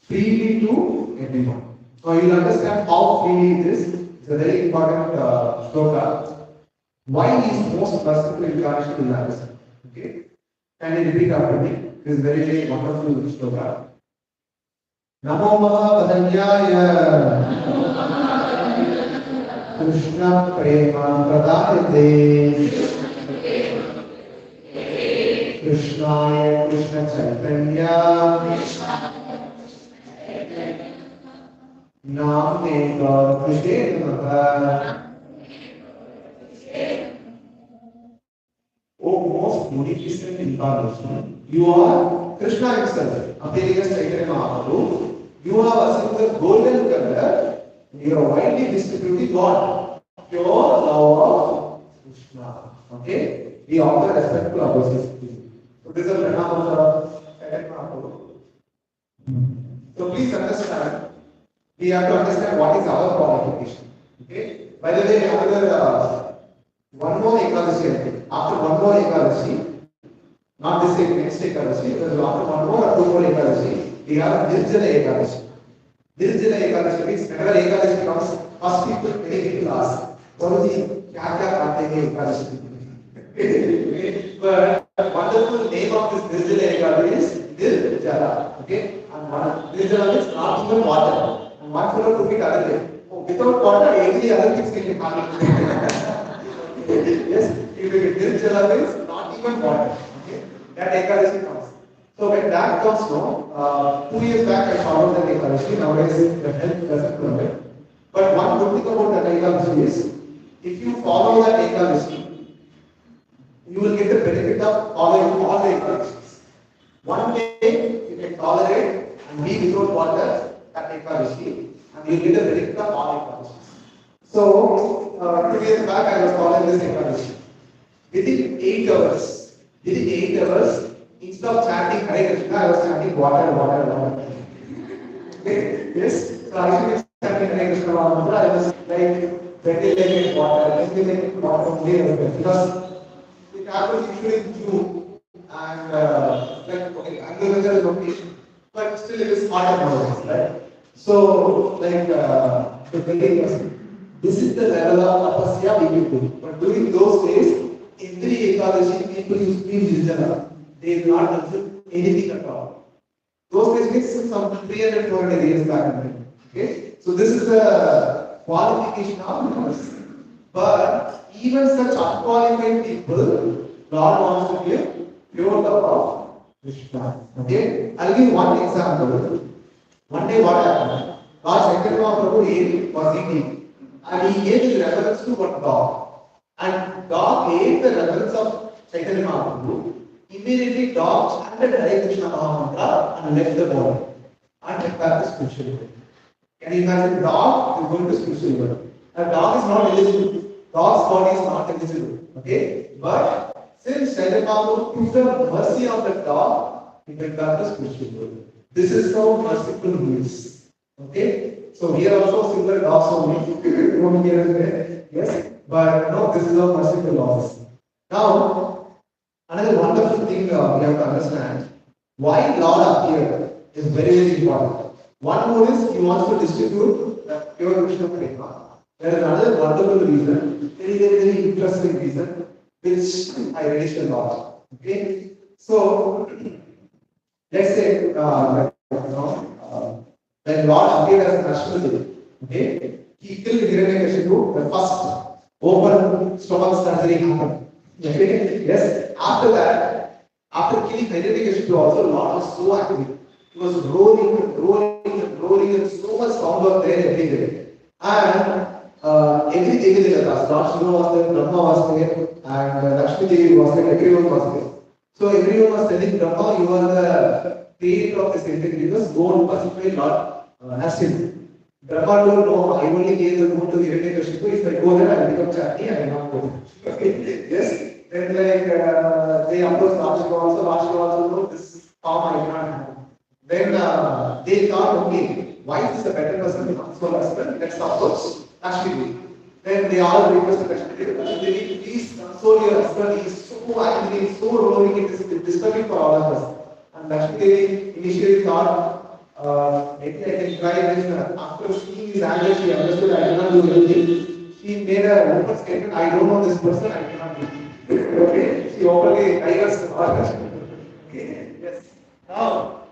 freely to everyone. So you will understand how freely it is. It's a very important shloka. Why he is most merciful incarnation in life? Okay? Can you repeat after me? This is very, very wonderful shloka. Namo Mahavadanyaya Krishna Prema Pradayate Krishnaya Krishna Chaitanya Namne Gaur Krishna Namaha. O most munificent incarnation, you are Krishna himself, appearing as Chaitanya Mahaprabhu. You have assumed the golden color, you are widely distributing what? Pure love of Krishna. Okay? We offer respect to our sisters. So this is a pranama of Chaitanya Mahaprabhu. So please understand, we have to understand what is our qualification. Okay? By the way, another one more Ekadashi. After one more Ekadashi, not this next Ekadashi, because after one more or two more Ekadashi, we have Nirjala Ekadashi. Nirjala Ekadashi means whenever Ekadashi comes, first people many people ask, Balaji, kya khate hain Ekadashi? But wonderful name of this Nirjala Ekadashi is Nirjala. Okay? And Nirjala means not even water. And one fellow took it other way. Oh, without water, every other things can be handled. Yes, if you get Nirjala means not even water. Okay? That Ekadashi comes. So when that comes now, 2 years back I followed that Ekadashi, nowadays the health doesn't know it. But one good thing about that Ekadashi is, if you follow that Ekadashi, you will get the benefit of following all the Ekadashis. One day you can tolerate and be without water that Ekadashi, and you will get the benefit of all Ekadashis. So 2 years back I was following this Ekadashi. Within 8 hours, instead of chanting Hare Krishna, I was chanting water. Okay? Yes? So I was chanting Hare Krishna mantra, I was like ventilating water, because it happens usually in June and like okay, agriculture is location, but still it is hot nowadays, right? So like the telling us, this is the level of tapasya we will do. But during those days, every Ekadashi people used to be Nirjala. They will not consume anything at all. Those days means some 300, 400 years back. Okay? So this is the qualification of us. But even such unqualified people, God wants to give pure love of Krishna. Okay? I'll give one example. One day what happened? Lord Chaitanya Mahaprabhu was eating and he gave his reference to one dog. And dog ate the reference of Chaitanya Mahaprabhu. Immediately dog chanted Hare Krishna Mahamantra and left the body and went back to spiritual world. Can you imagine dog is going to spiritual world? A dog is not eligible. Dog's body is not eligible. Okay? But since Chaitanya Mahaprabhu took the mercy of the dog, he went back to spiritual world. This is how merciful he is. Okay? So here also similar dogs only, roaming here and there. Yes, but no, this is a merciful laws. Now, another wonderful thing we have to understand why Lord appeared is very, very important. One more is he wants to distribute the pure Krishna Prema. There is another wonderful reason, very, very, very interesting reason, which I raised a lot. Okay, so let's say when Lord appeared as Nashmati, okay, he killed Hiranyakashipu, the first open stomach surgery happened. Okay, yes. After that, after killing Hiranyakashipu, also Lord was so active. He was roaring and roaring and roaring, and so much sound was there every day. And every Devi Lord Shiva was there, Brahma was there, and Lakshmi Devi was there, everyone was there. So everyone was telling Brahma, you are the creator of this entity universe, go and pacify Lord Narasimha. Brahma told, no, I only gave the moon to Hiranyakashipu. If I go there, I will become Chaitanya, I will not go. Okay, yes. Then they approached Lord Shiva also, Lord Shiva also, no, this form I cannot have. Then they thought, okay, why is this a better person to console us? Let's approach Lakshmi Devi. Then they all requested Lakshmi Devi, please console your husband. He is so angry, he is so roaring, it is disturbing for all of us. And Lakshmi Devi initially thought, maybe I can try this. After seeing his anger, she understood I cannot do anything. She made a open statement, I don't know this person, I cannot do it. Okay, she openly diverse the Lakshmi. Okay, yes. Now,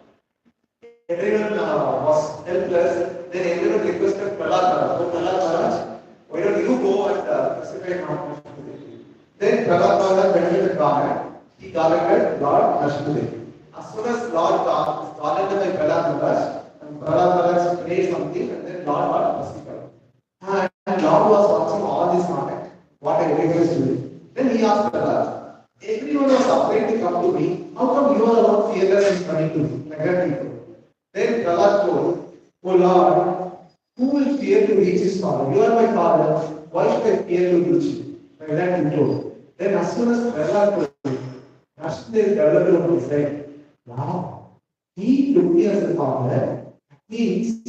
everyone was helpless. Then everyone requested Prahlad Maharaj. So Prahlad Maharaj, why don't you go and pacify Mount Nashmi? Then Prahlad Maharaj went to the garden. He garlanded Lord Nashmi. As soon as Lord garlanded by Prahlad Maharaj, and Prahlad Maharaj prayed something, and then Lord got pacified. And Lord was watching all this moment, what everyone is doing. Then he asked Prahlad, everyone was afraid to come to me. How come you are not fearless and coming to me? Like that people. Then Prahlad told, oh Lord, who will fear to reach his father? You are my father. Why should I fear to reach you? Like that he told. Then as soon as Prahlad told, Nashmi developed on his head. Wow, he took me as a father. That means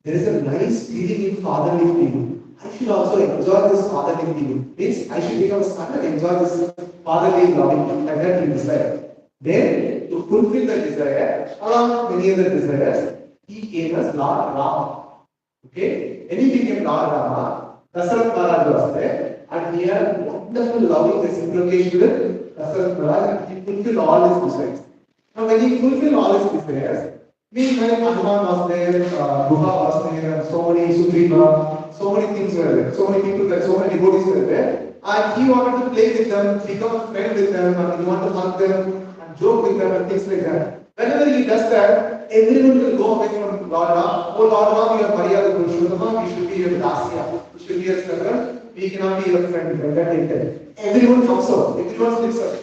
there is a nice feeling in fatherly feeling. I should also enjoy this fatherly feeling. Means I should become a son and enjoy this fatherly loving. Like that he decided. Then, to fulfill the desire, along with many other desires, he came as Lord Rama. Okay? When he became Lord Rama, Dasaratha Maharaj was there, and he had wonderful loving reciprocation with Dasaratha Maharaj, and he fulfilled all his desires. Now, when he fulfilled all his desires, meanwhile, Hanuman was there, Guha was there, and so many Sugrima, so many things were there, so many people there, so many devotees were there, and he wanted to play with them, become a friend with them, and he wanted to hug them, joke with them and things like that. Whenever he does that, everyone will go away from Lord Ram. Oh Lord Ram, you are Maryada Purushottama, we should be your Dasya, we should be your servant, we cannot be your friend. Like that they tell. Everyone comes out, everyone slips out.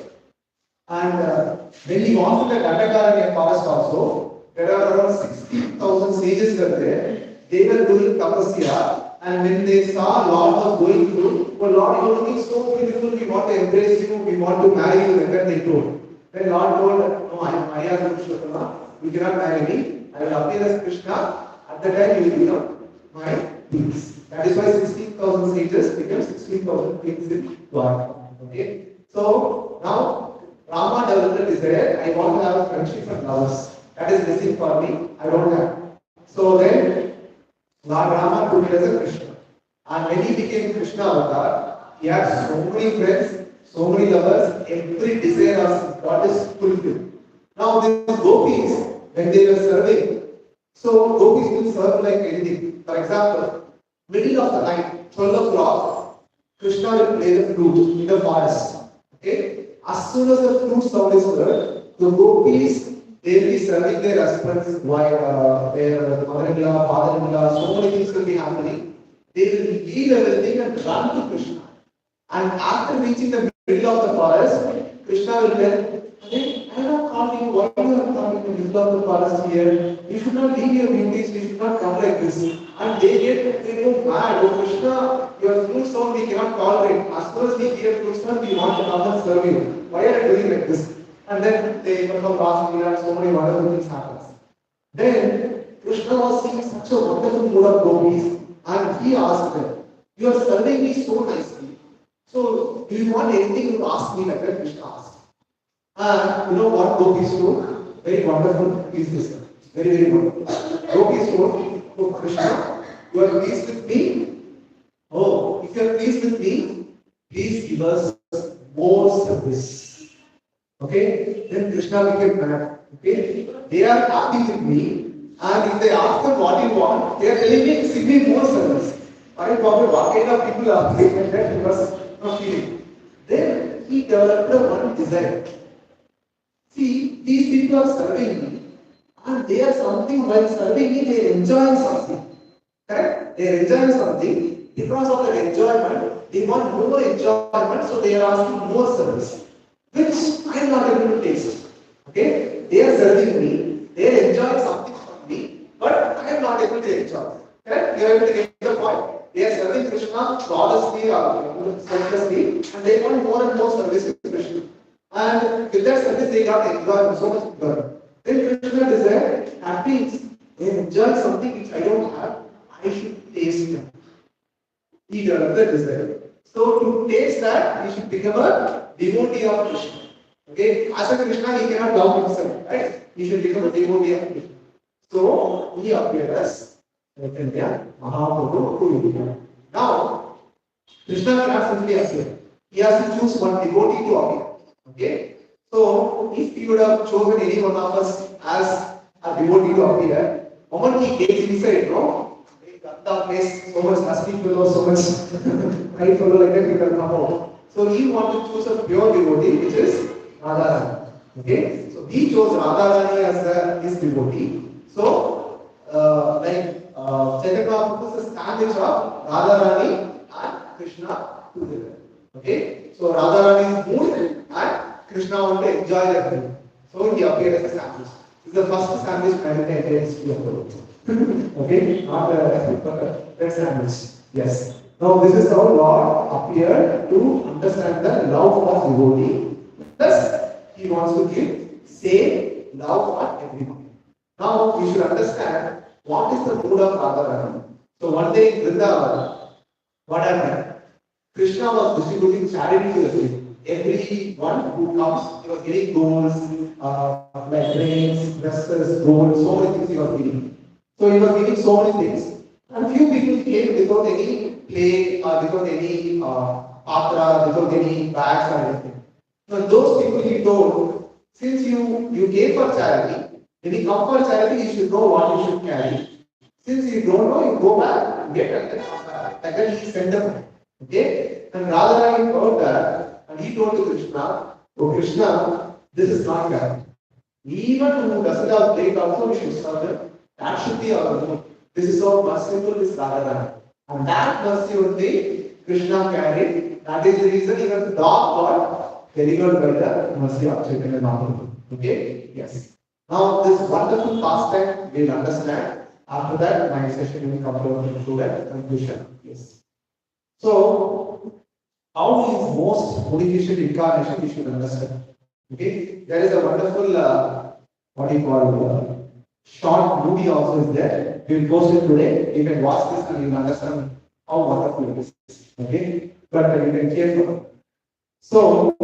And when he was in the Dandakaranya forest also, there are around 60,000 sages were there. They were doing tapasya, and when they saw Lord was going through, oh Lord, you are looking so beautiful, we want to embrace you, we want to marry you, like that they told. Then Lord told, no, I am Maryada Purushottama, you cannot marry me, I will appear as Krishna, at the time you will become my prince. That is why 16,000 sages became 16,000 kings in Dwarka. Okay? So, now, Rama developed a desire, I want to have a friendship and lovers. That is missing for me, I don't have. So then, Lord Rama took it as a Krishna. And when he became Krishna avatar, he had so many friends, so many lovers, every desire of God is fulfilled. Now these gopis, when they were serving, so gopis will serve like anything. For example, middle of the night, 12 o'clock, Krishna will play the flute in the forest. Okay? As soon as the flute sound is heard, the gopis, they will be serving their husbands, their mother-in-law, father-in-law, so many things will be happening. They will leave everything and run to Krishna. And after reaching the middle of the forest, Krishna will tell, I am not calling you, why you are coming in the middle of the forest here? You should not leave your beauties, you should not come like this. And they go mad, oh Krishna, your flute sound we cannot tolerate. As soon as we hear flute sound, we want to come and serve you. Why are you doing like this? And then they become lost and so many wonderful things happen. Then Krishna was seeing such a wonderful mood of gopis, and he asked them, "You are serving me so nicely. So, do you want anything to ask me like that?" Krishna asked. And you know what gopis told? Very wonderful. Please listen. Very, very wonderful. Gopis told, "Oh Krishna, you are pleased with me? Oh, if you are pleased with me, please give us more service." Okay? Then Krishna became mad. Okay? They are happy with me, and if they ask them what you want, they are telling me, "Give me more service." I probably what kind of people are they? And that he was not feeling. Then he developed one desire. See, these people are serving me, and they are something while serving me, they are enjoying something. Correct? They are enjoying something. Because of their enjoyment, they want more enjoyment, so they are asking more service, which I am not able to taste. Okay? They are serving me, they are enjoying something from me, but I am not able to enjoy. Correct? You are able to get the point. They are serving Krishna flawlessly or selflessly, and they want more and more service with Krishna. And with that service, they got enjoyment, so much enjoyment. Then Krishna desired happiness. They enjoy something which I don't have. I should taste it. He developed the desire. So to taste that, he should become a devotee of Krishna. Okay, as a Krishna, he cannot love himself, right? He should become a devotee of Krishna. So he appeared as Chaitanya Mahaprabhu. Now, Krishna cannot simply appear. He has to choose one devotee to appear. Okay? So, if he would have chosen any one of us as a devotee to appear, moment he gets inside, no? Ganda place, so much nasty fellow, so much high fellow like that, he will come out. So, he wanted to choose a pure devotee, which is Radharani. Okay? So, he chose Radharani as his devotee. So, Chaitanya Mahaprabhu is a sandwich of Radharani and Krishna together. Okay? So Radharani's mood and Krishna wanted to enjoy that mood. So he appeared as a sandwich. This is the first sandwich man in the entire history of the world. Okay? Not a red sandwich. Yes. Now this is how Lord appeared to understand the love of devotee. Thus, he wants to give same love for everyone. Now we should understand what is the mood of Radharani. So one day in Vrindavan, what happened? Krishna was distributing charity to the people. Everyone who comes, he was getting golds, like rings, dresses, gold, so many things he was giving. So he was giving so many things. And few people came without any plate, or without any patra, without any bags or anything. Now those people he told, since you gave for charity, when you come for charity, you should know what you should carry. Since you don't know, you go back, get and then come back. Like that he sent them. Okay? And Radharani heard that, and he told to Krishna, "Oh Krishna, this is not correct. Even who doesn't have plate also we should serve them. That should be our mood. This is how merciful is Radharani." And that mercy only Krishna carried. That is the reason even the dog got delivered by the mercy of Chaitanya Mahaprabhu. Okay? Yes. Now this wonderful pastime we'll understand. After that, my session will come to a conclusion. Yes. So, how is most modification incarnation we should understand? Okay, there is a wonderful what do you call short movie also is there. We will post it today. You can watch this and you will understand how wonderful it is. Okay, but you can careful. So,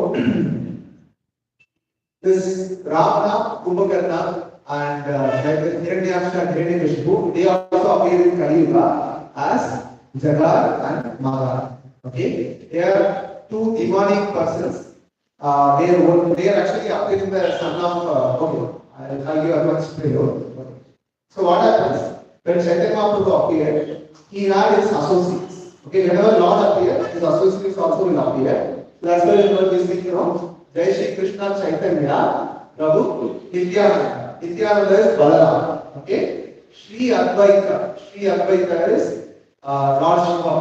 this Ravana, Kumbhakarna, and Hiranyaksha and Hiranyakashipu, they also appear in Kali Yuga as Jagar and Magar. Okay, they are two demonic persons. They are actually appearing the son of okay. I'll give a much prayer. So what happens when Chaitanya Mahaprabhu appeared? He had his associates. Okay, whenever Lord appeared, his associates also will appear. So that's why we are listening from Jai Shri Krishna Chaitanya Prabhu Nityananda. Nityananda is Balavan. Okay, Shri Advaita is Lord Shiva.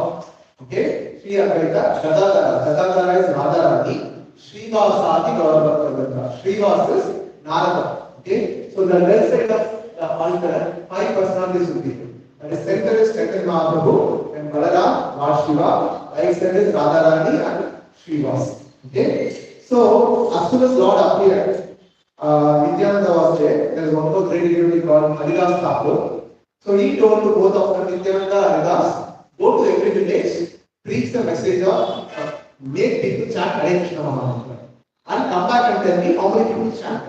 Okay, Shri Advaita, Gadadhara is Radharani, Srivasa is Gaurabhakta. Srivasa is Narada. Okay, so the left side of the altar, five personalities will be there. And the center is Chaitanya Mahaprabhu, and Balaram, Lord Shiva, right side is Radharani and Srivasa. Okay, so as soon as Lord appeared, Nityananda was there. There is one more great devotee called Haridas Thakur. So he told to both of them, Nityananda and Haridas, go to every village, preach the message of make people chant Hare Krishna Mahamantra and come back and tell me how many people chant.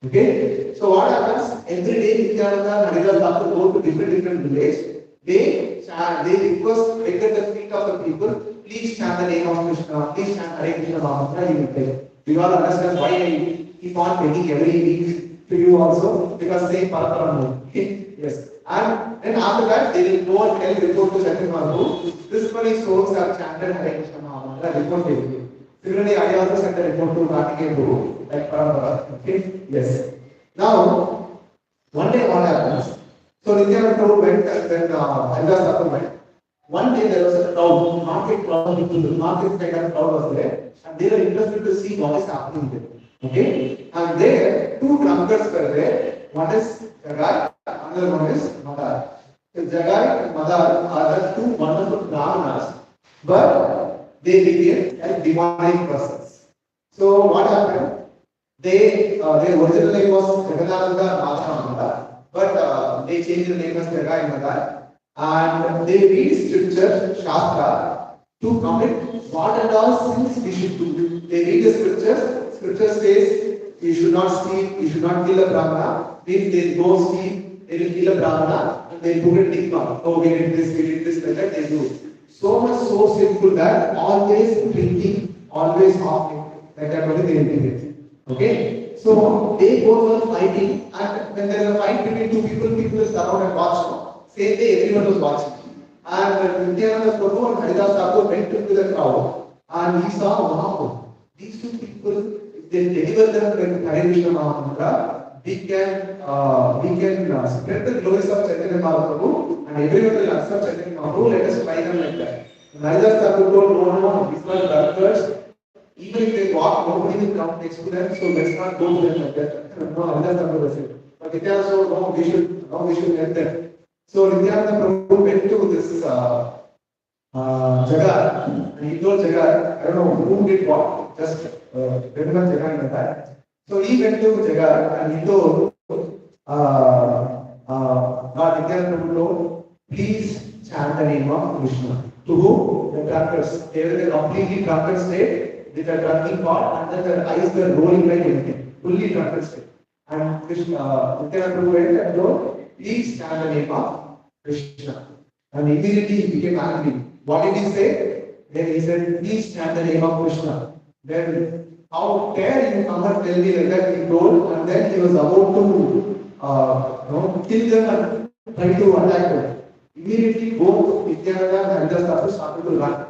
Okay? So what happens? Every day Nityananda and Haridas have to go to different villages. They chant, they request, beg at the feet of the people, please chant the name of Krishna, please chant Hare Krishna Mahamantra, he will tell. You all understand why I keep on begging every week to you also? Because same Paraparam. Okay? Yes. And then after that, they will go and tell report to Chaitanya Mahaprabhu, this many souls have chanted Hare Krishna Mahamantra, report they will give. Similarly, I also sent a report to Kartikeya Guru, like Parampara. Okay? Yes. Now, one day what happens? So Nityananda Prabhu went and then Haridas Thakur went. One day there was a crowd, market crowd, market kind of crowd was there, and they were interested to see what is happening there. Okay? And there, two drunkards were there. One is Jagai, another one is Madar. So Jagai and Madar are the two wonderful brahmanas, but they became like demonic persons. So what happened? Their original name was Jagannatha Madhavananda, but they changed the name as Jagai and Madar. And they read scripture, Shastra, to commit what and all sins we should do. They read the scripture, scripture says you should not steal, you should not kill a Brahmana. Means they go steal, they will kill a Brahmana, and they put a stigma. Oh, we did this, like that, they do. So much so simple that always drinking, always halting, like that only they will do it. Okay? So they both were fighting, and when there is a fight between two people, people will surround and watch. Same day, everyone was watching. And Nityananda Prabhu and Haridas Thakur went into the crowd and he saw Mahaprabhu. These two people, if they deliver them with Hare Krishna Mahamantra, we can spread the glories of Chaitanya Mahaprabhu and everyone will accept Chaitanya Mahaprabhu. Let us try them like that. And Haridas Thakur told, no, these were drunkards. Even if they walk, nobody will come next to them, so let's not go to them like that. No, Haridas Thakur said. But Nityananda said, no, we should let them. So Nityananda Prabhu went to this Jagai, and he told Jagai, I don't know who did what, just remember Jagai in that. So he went to Jagai and he told Nityananda Prabhu told, please chant the name of Krishna. To who? The drunkards. They were in a completely drunkard state with a drinking pot and then their eyes were rolling like anything. Fully drunkard state. And Nityananda Prabhu went and told, please chant the name of Krishna. And immediately he became angry. What did he say? Then he said, please chant the name of Krishna. Then, how dare you come and tell me like that? He told, and then he was about to kill them and try to attack them. Immediately, both Nityananda and Haridas Thakur started to run.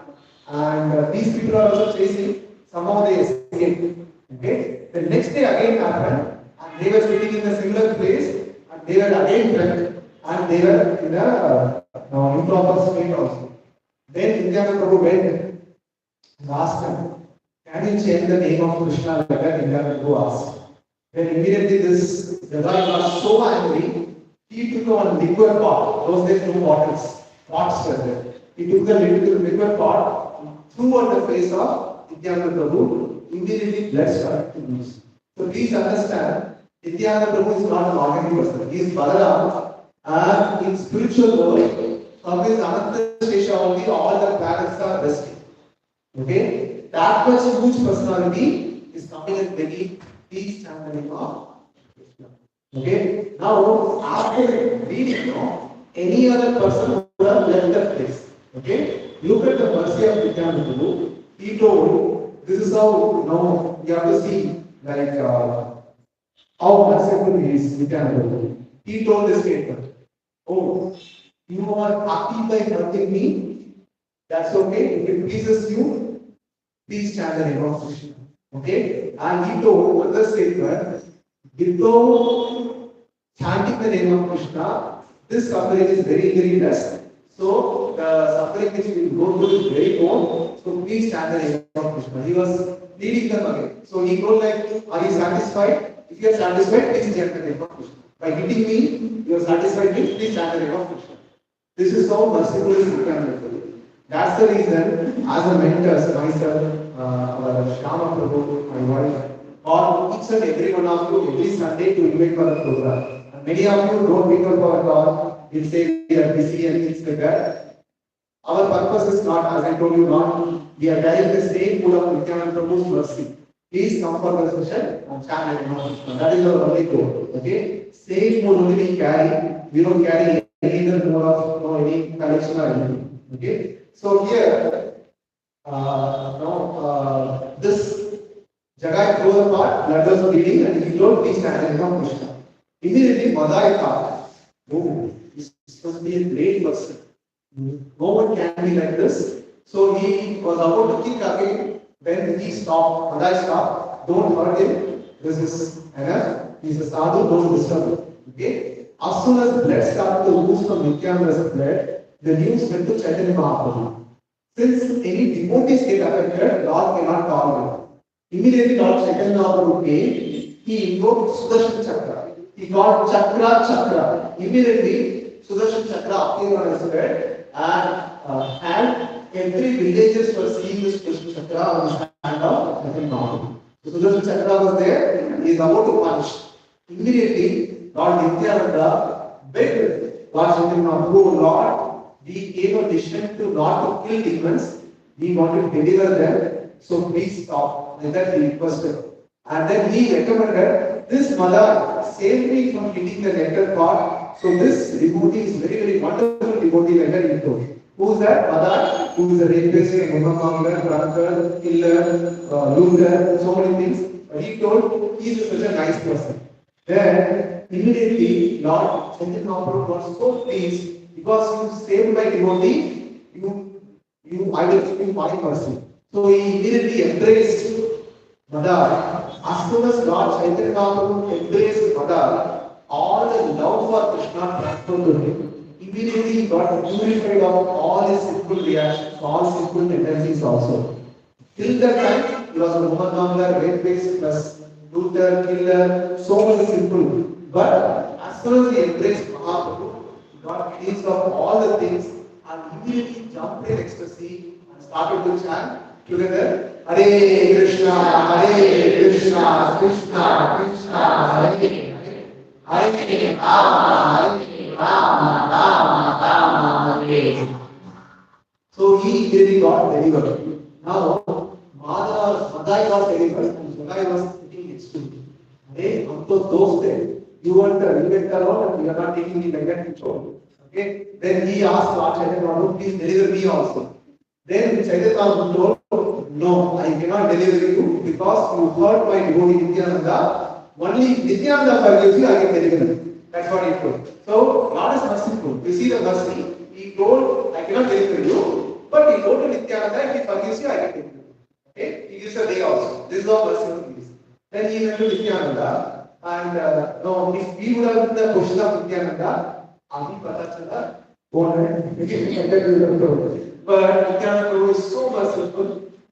And these people are also chasing. Somehow they escaped. Okay? The next day again happened, and they were sitting in a similar place, and they were again drunk. And they were in a improper state also. Then Nityananda Prabhu went and asked them, can you change the name of Krishna like that? Nityananda Prabhu asked. Then immediately this Jagai got so angry, he took one liquid pot. Those days no bottles, pots were there. He took the liquid pot, threw on the face of Nityananda Prabhu, immediately blood started to lose. So please understand, Nityananda Prabhu is not an ordinary person. He is Balavan. And in spiritual world, from his Ananta Shesha only, all the planets are resting. Okay? That much huge personality is coming and begging, please chant the name of Krishna. Okay? Now, after reading, any other person would have left that place. Okay? Look at the mercy of Nityananda Prabhu. He told, this is how, you have to see, like, how merciful he is, Nityananda Prabhu. He told this statement. Oh, you are happy by hurting me? That's okay. If it pleases you, please chant the name of Krishna. Okay? And he told another statement, without chanting the name of Krishna, this suffering is very, very less. So, the suffering which we will go through is very more. So, please chant the name of Krishna. He was leading them again. So, he told like, are you satisfied? If you are satisfied, please chant the name of Krishna. By hitting me, you are satisfied with, please chant the name of Krishna. This is how merciful is Nityananda Prabhu. That's the reason, as a mentor, myself, our Shama Prabhu, my wife, or each and every one of you, every Sunday to invite for a program. And many of you don't pick up our call, He'll say we are busy and things like that. Our purpose is not, as I told you, not we are carrying the same mood of Nityananda Prabhu's mercy. Please come for the session and chant and that is our only goal. Okay? Same mood only we carry. We don't carry any other mode of any collection or anything. Okay? So here, this Jagai throws a pot, blood was bleeding, and he told, please stand in front of Krishna. Immediately, Madai thought, oh, this must be a great person. No one can be like this. So he was about to kick again when he stopped. Madai stopped. Don't hurt him. This is enough. He's a sadhu. Don't disturb him. Okay. As soon as blood started to ooze from Nityananda's blood, the news went to Chaitanya Mahaprabhu. Since any devotees get affected, Lord cannot tolerate. Immediately Lord Chaitanya Mahaprabhu came. He invoked Sudarshan Chakra. He got Chakra. Immediately Sudarshan Chakra appeared on his head. And every villagers were seeing this Krishna Chakra on the hand of Chaitanya Mahaprabhu. So Sudarshan Chakra was there, he is about to punch. Immediately, Lord Nityananda begged Lord Chaitanya Mahaprabhu, Lord, we gave a decision to not to kill demons, we want to deliver them, so please stop. And that he requested. And then he recommended this mother saved me from hitting the nectar pot. So this devotee is very wonderful devotee like that he told. Who is that? Mother, who is a rapist, a monger, drunkard, killer, looter, so many things. He told he is such a nice person. Then immediately Lord Chaitanya Mahaprabhu was so pleased because you saved my devotee, I will give you my mercy. So he immediately embraced Mother. As soon as Lord Chaitanya Mahaprabhu embraced Mother, all the love for Krishna transferred to him. Immediately he got purified of all his sinful reactions, all sinful tendencies also. Till that time, he was a Mohammedan, rapist, plus looter, killer, so many sinful. But as soon as he embraced Mahaprabhu, he got released of all the things and immediately jumped in ecstasy and started to chant together. Hare Krishna, Krishna Krishna, Hare Hare Rama, Hare. So he really got delivered. Now, Madai was delivered and Jagai was sitting next to him. Hey, those days, you want the leave alone and you are not taking the negative control. Okay? Then he asked Lord Chaitanya Mahaprabhu, please deliver me also. Then Chaitanya Mahaprabhu told, no, I cannot deliver you because you hurt my devotee Nityananda. Only Nityananda forgives you, I can deliver you. That's what he told. So, God is merciful. You see the mercy. He told, I cannot deliver you, but he told to Nityananda, if he forgives you, I can deliver you. Okay? He gives a day also. This is how merciful he is. Then he went to Nityananda, and no, if we would have been the question of Nityananda, Abhi Pata Chala, but Nityananda Prabhu is so merciful.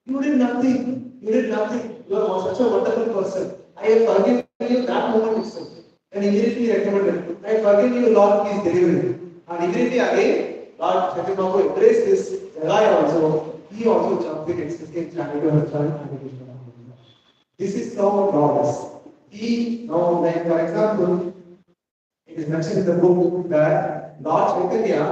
You did nothing. You are such a wonderful person. I have forgiven you that moment itself. And immediately recommended, I forgive you, Lord, please deliver me. And immediately again, Lord Chaitanya Mahaprabhu embraced this guy also. He also jumped in ecstasy and chanted to Krishna. This is how God is. He, now, like for example, it is mentioned in the book that Lord Chaitanya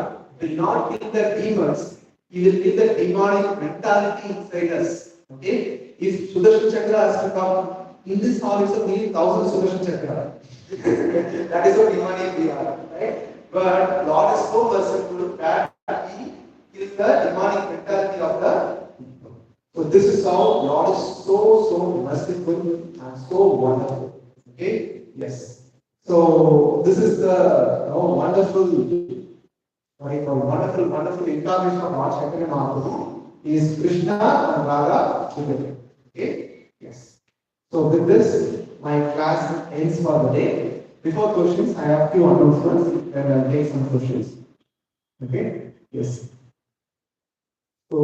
will not kill the demons, he will kill the demonic mentality inside us. Okay? If Sudarshan Chakra has to come, in this hall is a million thousand Sudarshan Chakra. That is what demonic we are. Right? But Lord is so merciful that he kills the demonic mentality of the people. So this is how Lord is so merciful and so wonderful. Okay? Yes. So this is the wonderful incarnation of Lord Chaitanya Mahaprabhu. He is Krishna and Radha together. Okay? Yes. So with this, my class ends for the day. Before questions, I have few announcements, then I'll take some questions. Okay? Yes. So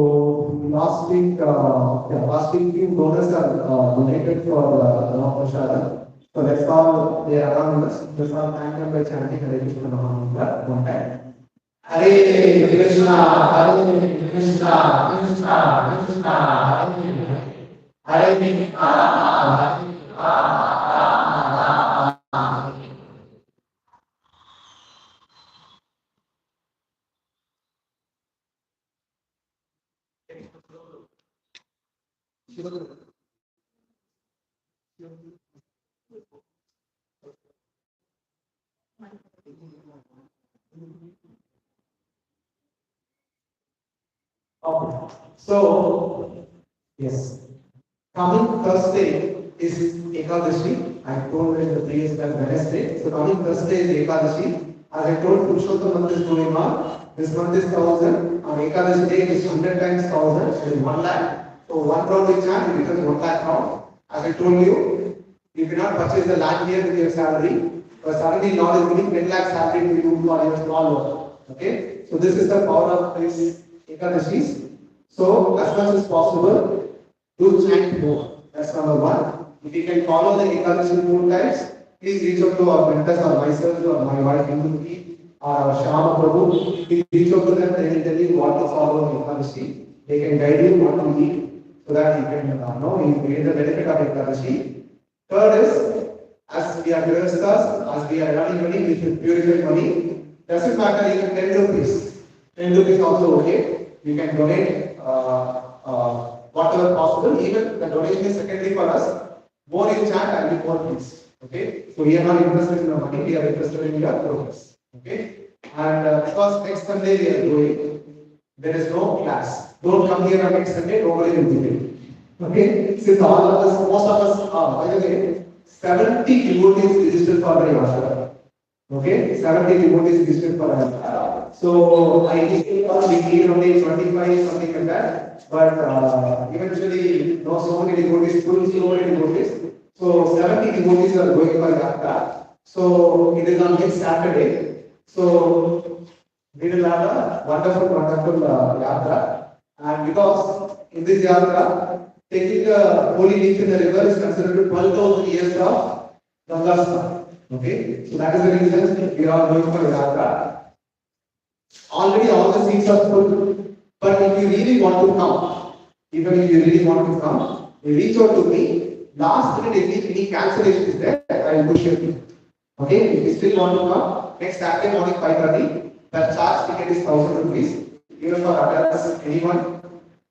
last week few donors are donated for Prashadam. So that's all they are anonymous. That's all thank them by chanting Hare Krishna Mahamantra one time. Hare Krishna, Hare Krishna, Krishna Krishna, Hare Hare Krishna. Okay. So, yes. Coming Thursday is Ekadashi. I told you in the previous time Wednesday. So coming Thursday is Ekadashi. As I told Purushottam month is going on. This month is 1000. On Ekadashi day it is 100 times 1000. It is 1 lakh. So one round we chant, it becomes 1 lakh round. As I told you cannot purchase the land here with your salary. But suddenly Lord is giving 10 lakh salary to you for your small work. Okay? So this is the power of this Ekadashis. So as much as possible, do chant more. That's number one. If you can follow the Ekadashi moon times, please reach out to our mentors or myself or my wife Hinduki or Shama Prabhu. Please reach out to them. They will tell you what to follow in Ekadashi. They can guide you what to eat so that you can know you get the benefit of Ekadashi. Third is, as we are Gurasthas, as we are running money, we should purify money. Doesn't matter even 10 rupees. 10 rupees also okay. You can donate whatever possible. Even the donation is secondary for us. More you chant, I will more please. Okay. So we are not interested in the money, we are interested in your progress. Okay. And because next Sunday we are going, there is no class. Don't come here on next Sunday, nobody will be there. Okay. Since all of us, most of us are, by the way, 70 devotees registered for the yatra. Okay, 70 devotees registered for us. So I think we gave only 25 something like that. But eventually, no, so many devotees, full so many devotees. So 70 devotees are going for yatra. So it is on next Saturday. So we will have a wonderful, wonderful yatra. And because in this yatra, taking a holy leaf in the river is considered 12,000 years of Ganga Snan. Okay, so that is the reason we are going for yatra. Already all the seats are full, but if you really want to come, even if you really want to come, you reach out to me. Last minute, if any cancellation is there, I will push you. Okay, if you still want to come, next Saturday morning 5:30, the charge ticket is 1000 rupees. Even for others, anyone,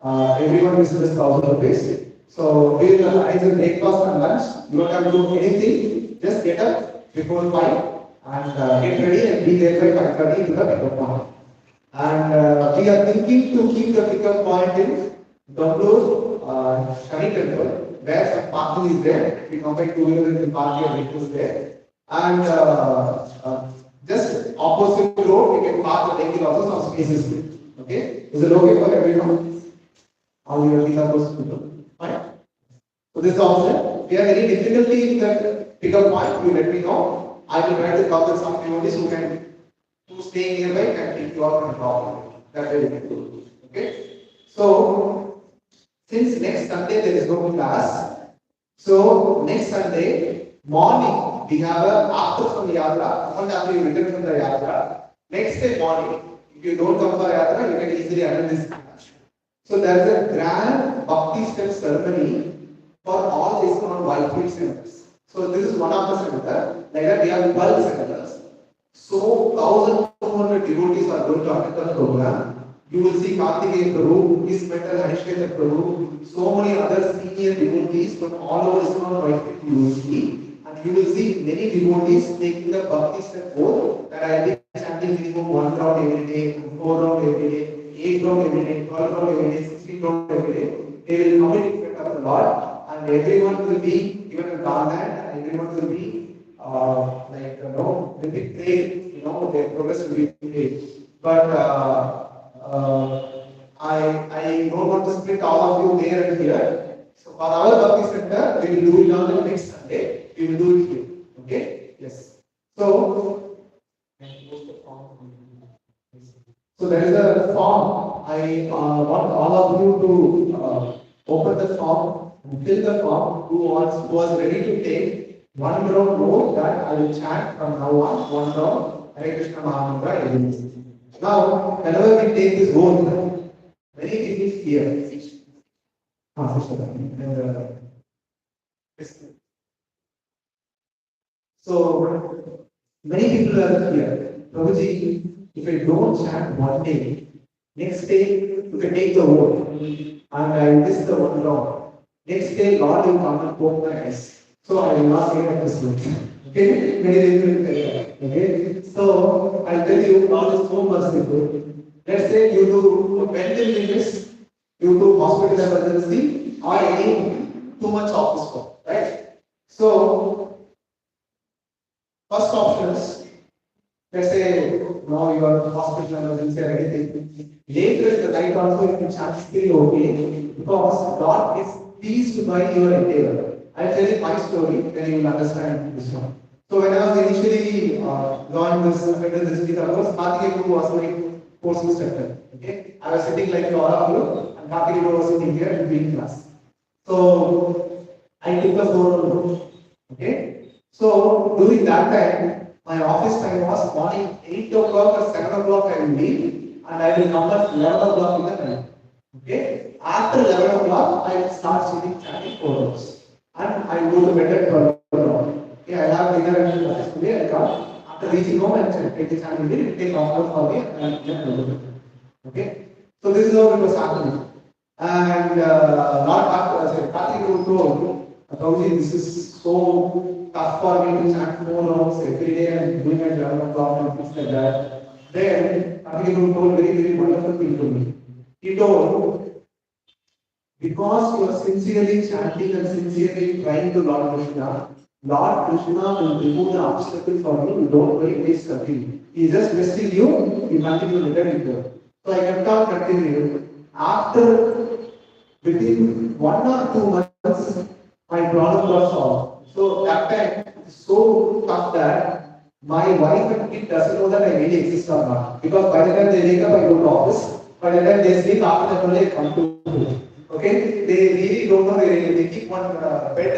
everyone is just 1000 rupees. So we will arrange a breakfast and lunch. You don't have to do anything. Just get up before 5 and get ready and be there by 5:30 to the pickup point. And we are thinking to keep the pickup point in Bangalore Shani Temple, where some parking is there. We combine two-wheelers and park your vehicles there. And just opposite the road, we can park the vehicle also some spaces there. Okay? Is it okay for everyone? All your Gita people? Fine. So this is also, if you have any difficulty in that pickup point, you let me know. I will try to cover some devotees who stay nearby can take you out and drop you. That way we can do. Okay? So, since next Sunday there is no class, so next Sunday morning we have a after from the yatra, and after you return from the yatra, next day morning, if you don't come for yatra, you can easily attend this class. So there is a grand bhakti step ceremony for all these Whitefield centers. So this is one of the centers. Like that we have 12 centers. So 1,200 devotees are going to attend the program. You will see Kartikeya Prabhu, his mentor Hanishketa Prabhu, so many other senior devotees from all over Islam Whitefield University. And you will see many devotees taking the bhakti step forth that I will be chanting minimum 1 round every day, 4 round every day, 8 round every day, 12 round every day, 16 round every day. They will come in front of the Lord and everyone will be given a garland and everyone will be will be paid, their progress will be paid. But I don't want to split all of you there and here. So for our Bhakti Center, we will do it on the next Sunday. We will do it here. Okay? Yes. So there is a form. I want all of you to open the form and fill the form. Who was ready to take one round more that I will chant from now on. One round Hare Krishna Mahamantra every day. Now, whenever we take this vote, many people here. So many people are here. Prabhuji, if I don't chant one day, next day you can take the vote and I miss the one round. Next day, Lord will come and poke my eyes. So I will not get at this way. Okay? Many days will fail. Okay? So I'll tell you, God is so merciful. Let's say due to mental illness, due to hospital emergency, or any too much office work, right? So first option is, let's say now you are hospital emergency or anything. Later in the night also you can chant still okay because God is pleased by your endeavor. I'll tell you my story, then you will understand this one. So when I was initially joined this Gita course, Karthikeya Guru was my course instructor. Okay, I was sitting like all of you, and Karthikeya Guru was sitting here in being class. So I took the floor. Okay, so during that time, my office time was morning 8 o'clock or 7 o'clock I will leave, and I will come at 11 o'clock in the night. Okay, after 11 o'clock, I will start sitting chanting 4 hours. And I go to bed at 12 o'clock. Okay, I have dinner at office today, I come. After reaching home, I take the channel, it will take off for me, and I will go to bed. Okay, so this is how it was happening. And not after, Karthik told, Kauji, this is so tough for me to chant 4 hours every day and doing at 11 o'clock and things like that. Then Karthik told very, very wonderful thing to me. He told, because you are sincerely chanting and sincerely trying to Lord Krishna, Lord Krishna will remove the obstacle for you. Don't worry, please continue. He is just blessing you, you continue to let it go. So I kept on continuing. After within 1 or 2 months, my problem was solved. So that time it's so tough that my wife and kid doesn't know that I really exist or not. Because by the time they wake up, I go to office. By the time they sleep, after that only I come to home. Okay, they really don't know. They keep one bed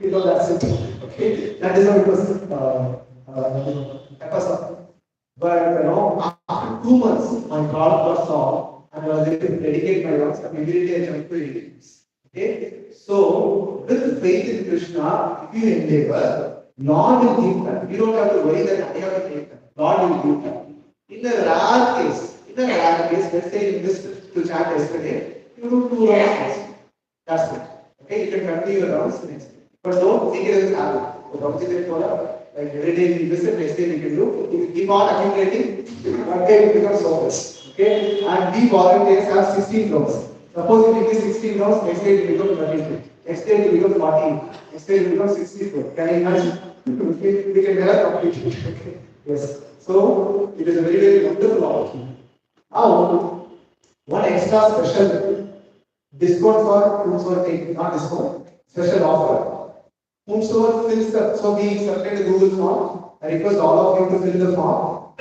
and that's it. Okay, that is how it was. Episode. But after 2 months, my problem was solved, and I was able to dedicate my life immediately. I joined to ATMs. Okay, so with faith in Krishna, if you endeavor, Lord will give that. You don't have to worry that I have to take that. Lord will give that. In a rare case, let's say in this to chat yesterday, you do 2 hours. That's it. Okay, you can continue your rounds next day. But don't take it as a habit. Like every day we visit, next day we can do. If you keep on accumulating, one day it becomes so much. Okay? And we volunteers have 16 rows. Suppose if you give 16 rows, next day it will become 32. Next day it will become 14. Next day it will become 64. Can you imagine? We can never complete it. Okay? Yes. So it is a very, very wonderful opportunity. Now, one extra special discount for whomsoever take, not discount, special offer. Whomsoever fills the, so we submit the Google form. I request all of you to fill the form.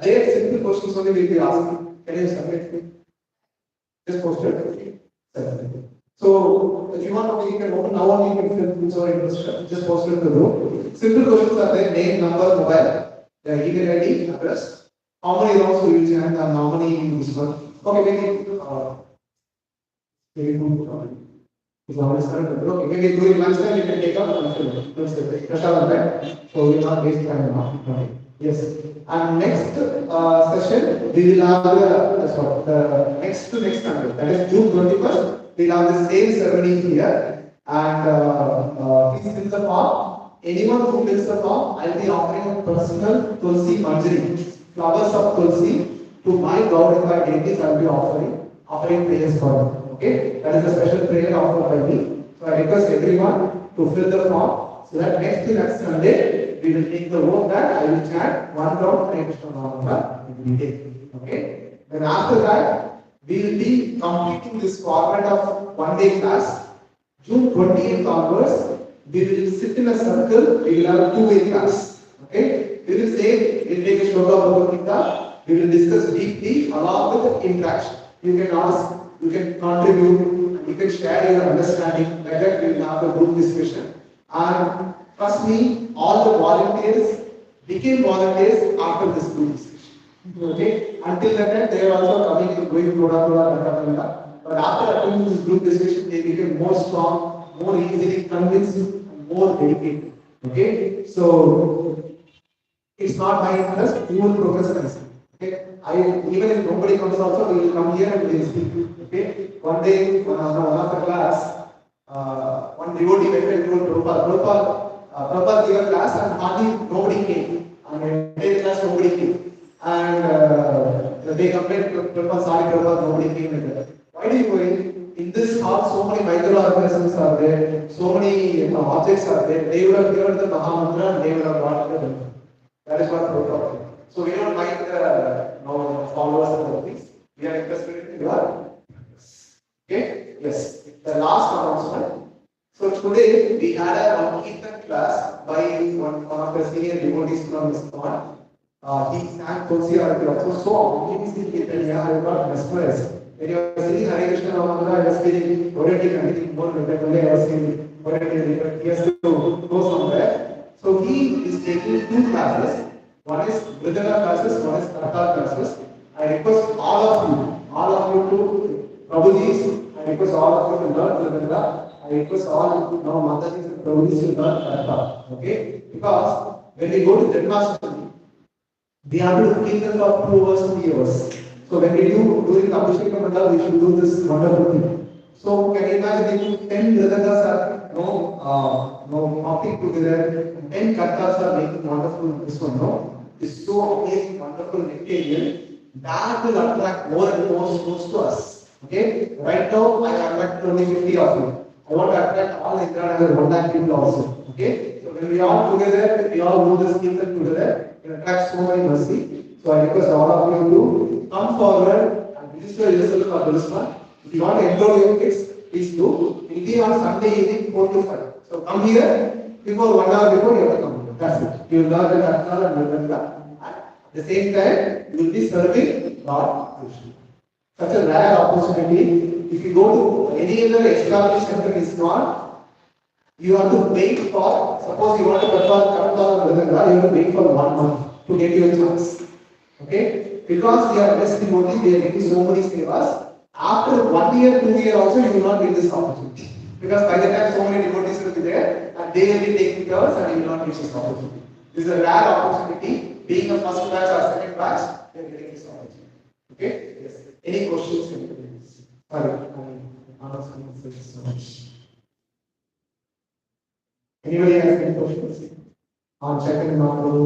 There simple questions only will be asking. Can you submit me? Just post it. So if you want to, you can open now only you can fill whomsoever interested. Just post it in the group. Simple questions are there: name, number, mobile, the email ID, address. How many rounds will you chant and how many in this one? Okay, maybe two. If you understand, okay, maybe during lunchtime you can take up so we will not waste time now. Okay. Yes. And next session we will have the next Sunday, that is June 21st. We will have the same ceremony here. And please fill the form. Anyone who fills the form, I will be offering a personal Tulsi Manjari, flowers of Tulsi, to my God deities. I will be offering prayers for them. Okay, that is a special prayer offered by me. So I request everyone to fill the form so that next Sunday we will take the vote that I will chant one round Hare Krishna Mahamudra every day. Okay, then after that we will be completing this format of 1 day class. June 20th onwards, we will sit in a circle. We will have a 2 way class. Okay, we will say we will take a shloka of Gita. We will discuss deeply along with interaction. You can ask. You can contribute, you can share your understanding. Like that, we will have a group discussion. And trust me, all the volunteers became volunteers after this group discussion. Okay? Until that time, they are also coming and going to but after attending this group discussion, they became more strong, more easily convinced, and more dedicated. Okay? So, it's not my interest, you will professionalism. Okay? Even if nobody comes also, we will come here and we will speak. Okay? One day, one of the class, one devotee went and told Prabhupada gave a class and hardly nobody came. And entire class nobody came. And they complained to Prabhupada, sorry Prabhupada, nobody came. Why do you worry? In this hall, so many microorganisms are there, so many objects are there. They would have given the Mahamantra and they would have got the Mantra. That is what Prabhupada. So we don't mind the followers and the things. We are interested in your. Okay? Yes. The last announcement. So today we had a Gita class by one of the senior devotees from ISKCON. He sang Tulsi Arati also. So amazing Chaitanya, I got mesmerized. When you were singing Hare Krishna Mahamantra, I was feeling already anything more than that. Only I was feeling already he has to go somewhere. So he is taking two classes. One is Mridanga classes, one is Kartal classes. I request all of you to Prabhuji's. I request all of you to learn Mridanga. I request all of you to know Mataji's and Prabhuji's to learn Kartal. Okay? Because when we go to Janmashtami, we have to keep them for 2 hours, 3 hours. So when we do during the Abhishek Mandal, we should do this wonderful thing. So can you imagine if 10 Mridangas are talking together, 10 Kartas are making wonderful this one, no? It's so amazing, wonderful material that will attract more and more souls to us. Okay? Right now, I attract only 50 of you. I want to attract all Indiranagar 1 lakh people also. Okay? So when we all together, we all do this kirtan together, it attracts so many mercy. So I request all of you to come forward and register yourself for this one. If you want to enroll your kids, please do. It will be on Sunday evening 4 to 5. So come here before 1 hour before you have to come. That's it. You will learn the Kartal and Mridanga. At the same time, you will be serving Lord Krishna. Such a rare opportunity. If you go to any other established center, is not. You have to wait for. Suppose you want to perform Kartal and Mridanga, you have to wait for 1 month to get your chance. Okay? Because they are less devotees, they are getting so many sevas. After 1 year, 2 years also, you will not get this opportunity. Because by the time so many devotees will be there, and they will be taking yours, and you will not get this opportunity. This is a rare opportunity. Being a first batch or second batch, they are getting this opportunity. Okay? Yes. Any questions? Sorry, I'm asking so much. Anybody has any questions? On Chaitanya Mahaprabhu,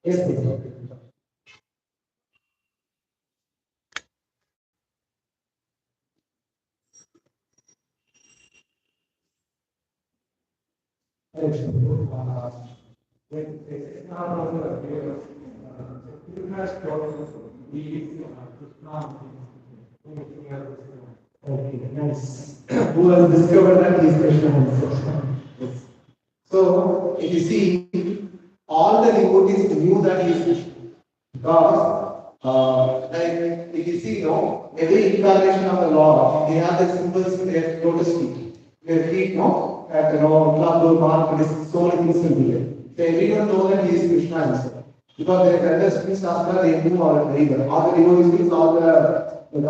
yes, please. Okay, nice. Who has discovered that is Krishna? Yes. So, if you see, all the devotees knew that he is Krishna. Because, like, if you see, every incarnation of the Lord, they have the symbols in their lotus feet. Their feet, at club, mark, so many things will be there. So everyone knows that he is Krishna himself. Because their elders means after they knew all very well. All the devotees means all the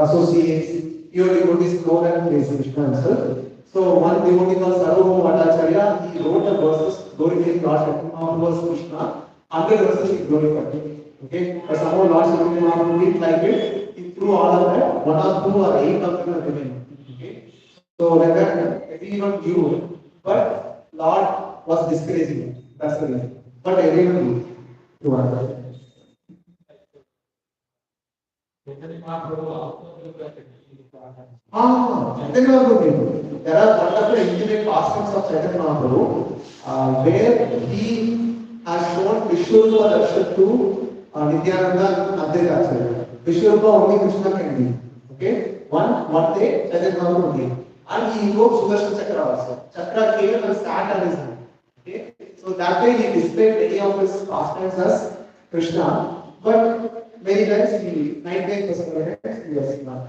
associates, pure devotees know that he is Krishna himself. So one devotee called Sarvabhauma Bhattacharya, he wrote the verses glorifying Lord Chaitanya Mahaprabhu Krishna. 100 verses he glorified. Okay, but somehow Lord Chaitanya Mahaprabhu didn't like it. He threw all of that. 1 or 2 or 8 of them are remaining. Okay, so like that everyone knew, but Lord was discouraging it. That's the reason. But everyone knew. To answer. Chaitanya Mahaprabhu. There are wonderful intimate pastimes of Chaitanya Mahaprabhu, where he has shown Vishwarupa darshan to Nityananda and Advaita Acharya. Vishwarupa only Krishna can be. Okay? One day Chaitanya Mahaprabhu came. And he invoked Sudarshan Chakra also. Chakra came and sat on his hand. Okay? So that way he displayed many of his pastimes as Krishna, but many times 99% of the times he was not.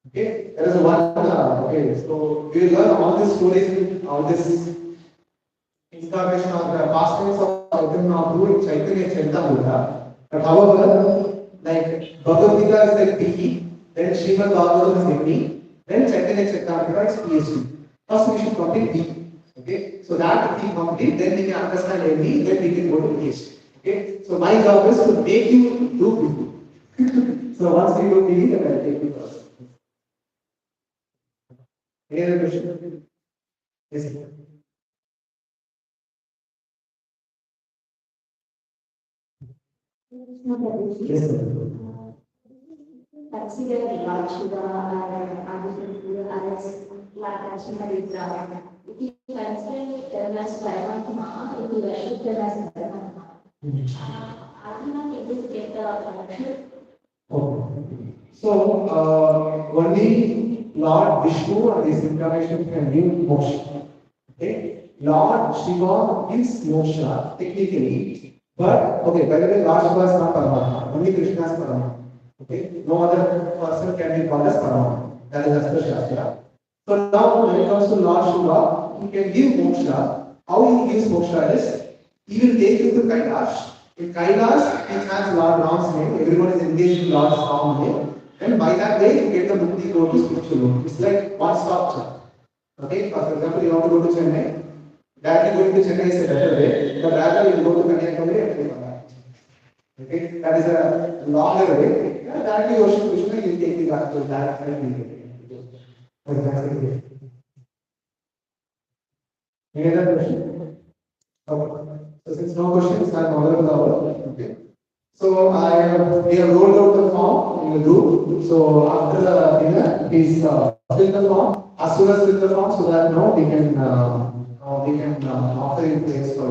Okay, there is one. Okay, so we will learn all these stories, all this incarnation of the pastimes of Chaitanya Mahaprabhu in Chaitanya Charitamrita. But however, like Bhagavad Gita is like PE, then Srimad Bhagavatam is ME, then Chaitanya Charitamrita is PhD. First we should complete B. Okay, so that if we complete, then we can understand ME, then we can go to PhD. Okay, so my job is to make you do B. So once we go meeting, then I'll take you first. Any other question? Yes, sir. Yes, sir. Consider regard to the agricultural arrest, like national. If you consider them as Balavan, if you worship them as Balavan, are you not able to get the connection? Okay. So, only Lord Vishnu and his incarnation can give moksha. Okay? Lord Shiva gives moksha technically, but okay, by the way, Lord Shiva is not Paramatma, only Krishna is Paramatma. Okay? No other person can be called as Paramatma. That is as per Shastra. So now when it comes to Lord Shiva, he can give moksha. How he gives moksha is, he will take you to Kailash. In Kailash, he has Lord Ram's name, everyone is engaged in Lord Ram's name, and by that way you get the mukti, go to spiritual world. It's like one stop shop. Okay, for example, you want to go to Chennai, directly going to Chennai is a better way, but rather you go to Kanyakumari and come back. Okay, that is a longer way. Yeah, directly worship Krishna, you take the back to that and you exactly. Any other question? Okay. So since no questions, I'm over the hour. Okay. So we have rolled out the form in the group. So after the dinner, please fill the form as soon as fill the form so that now we can offer you place for you.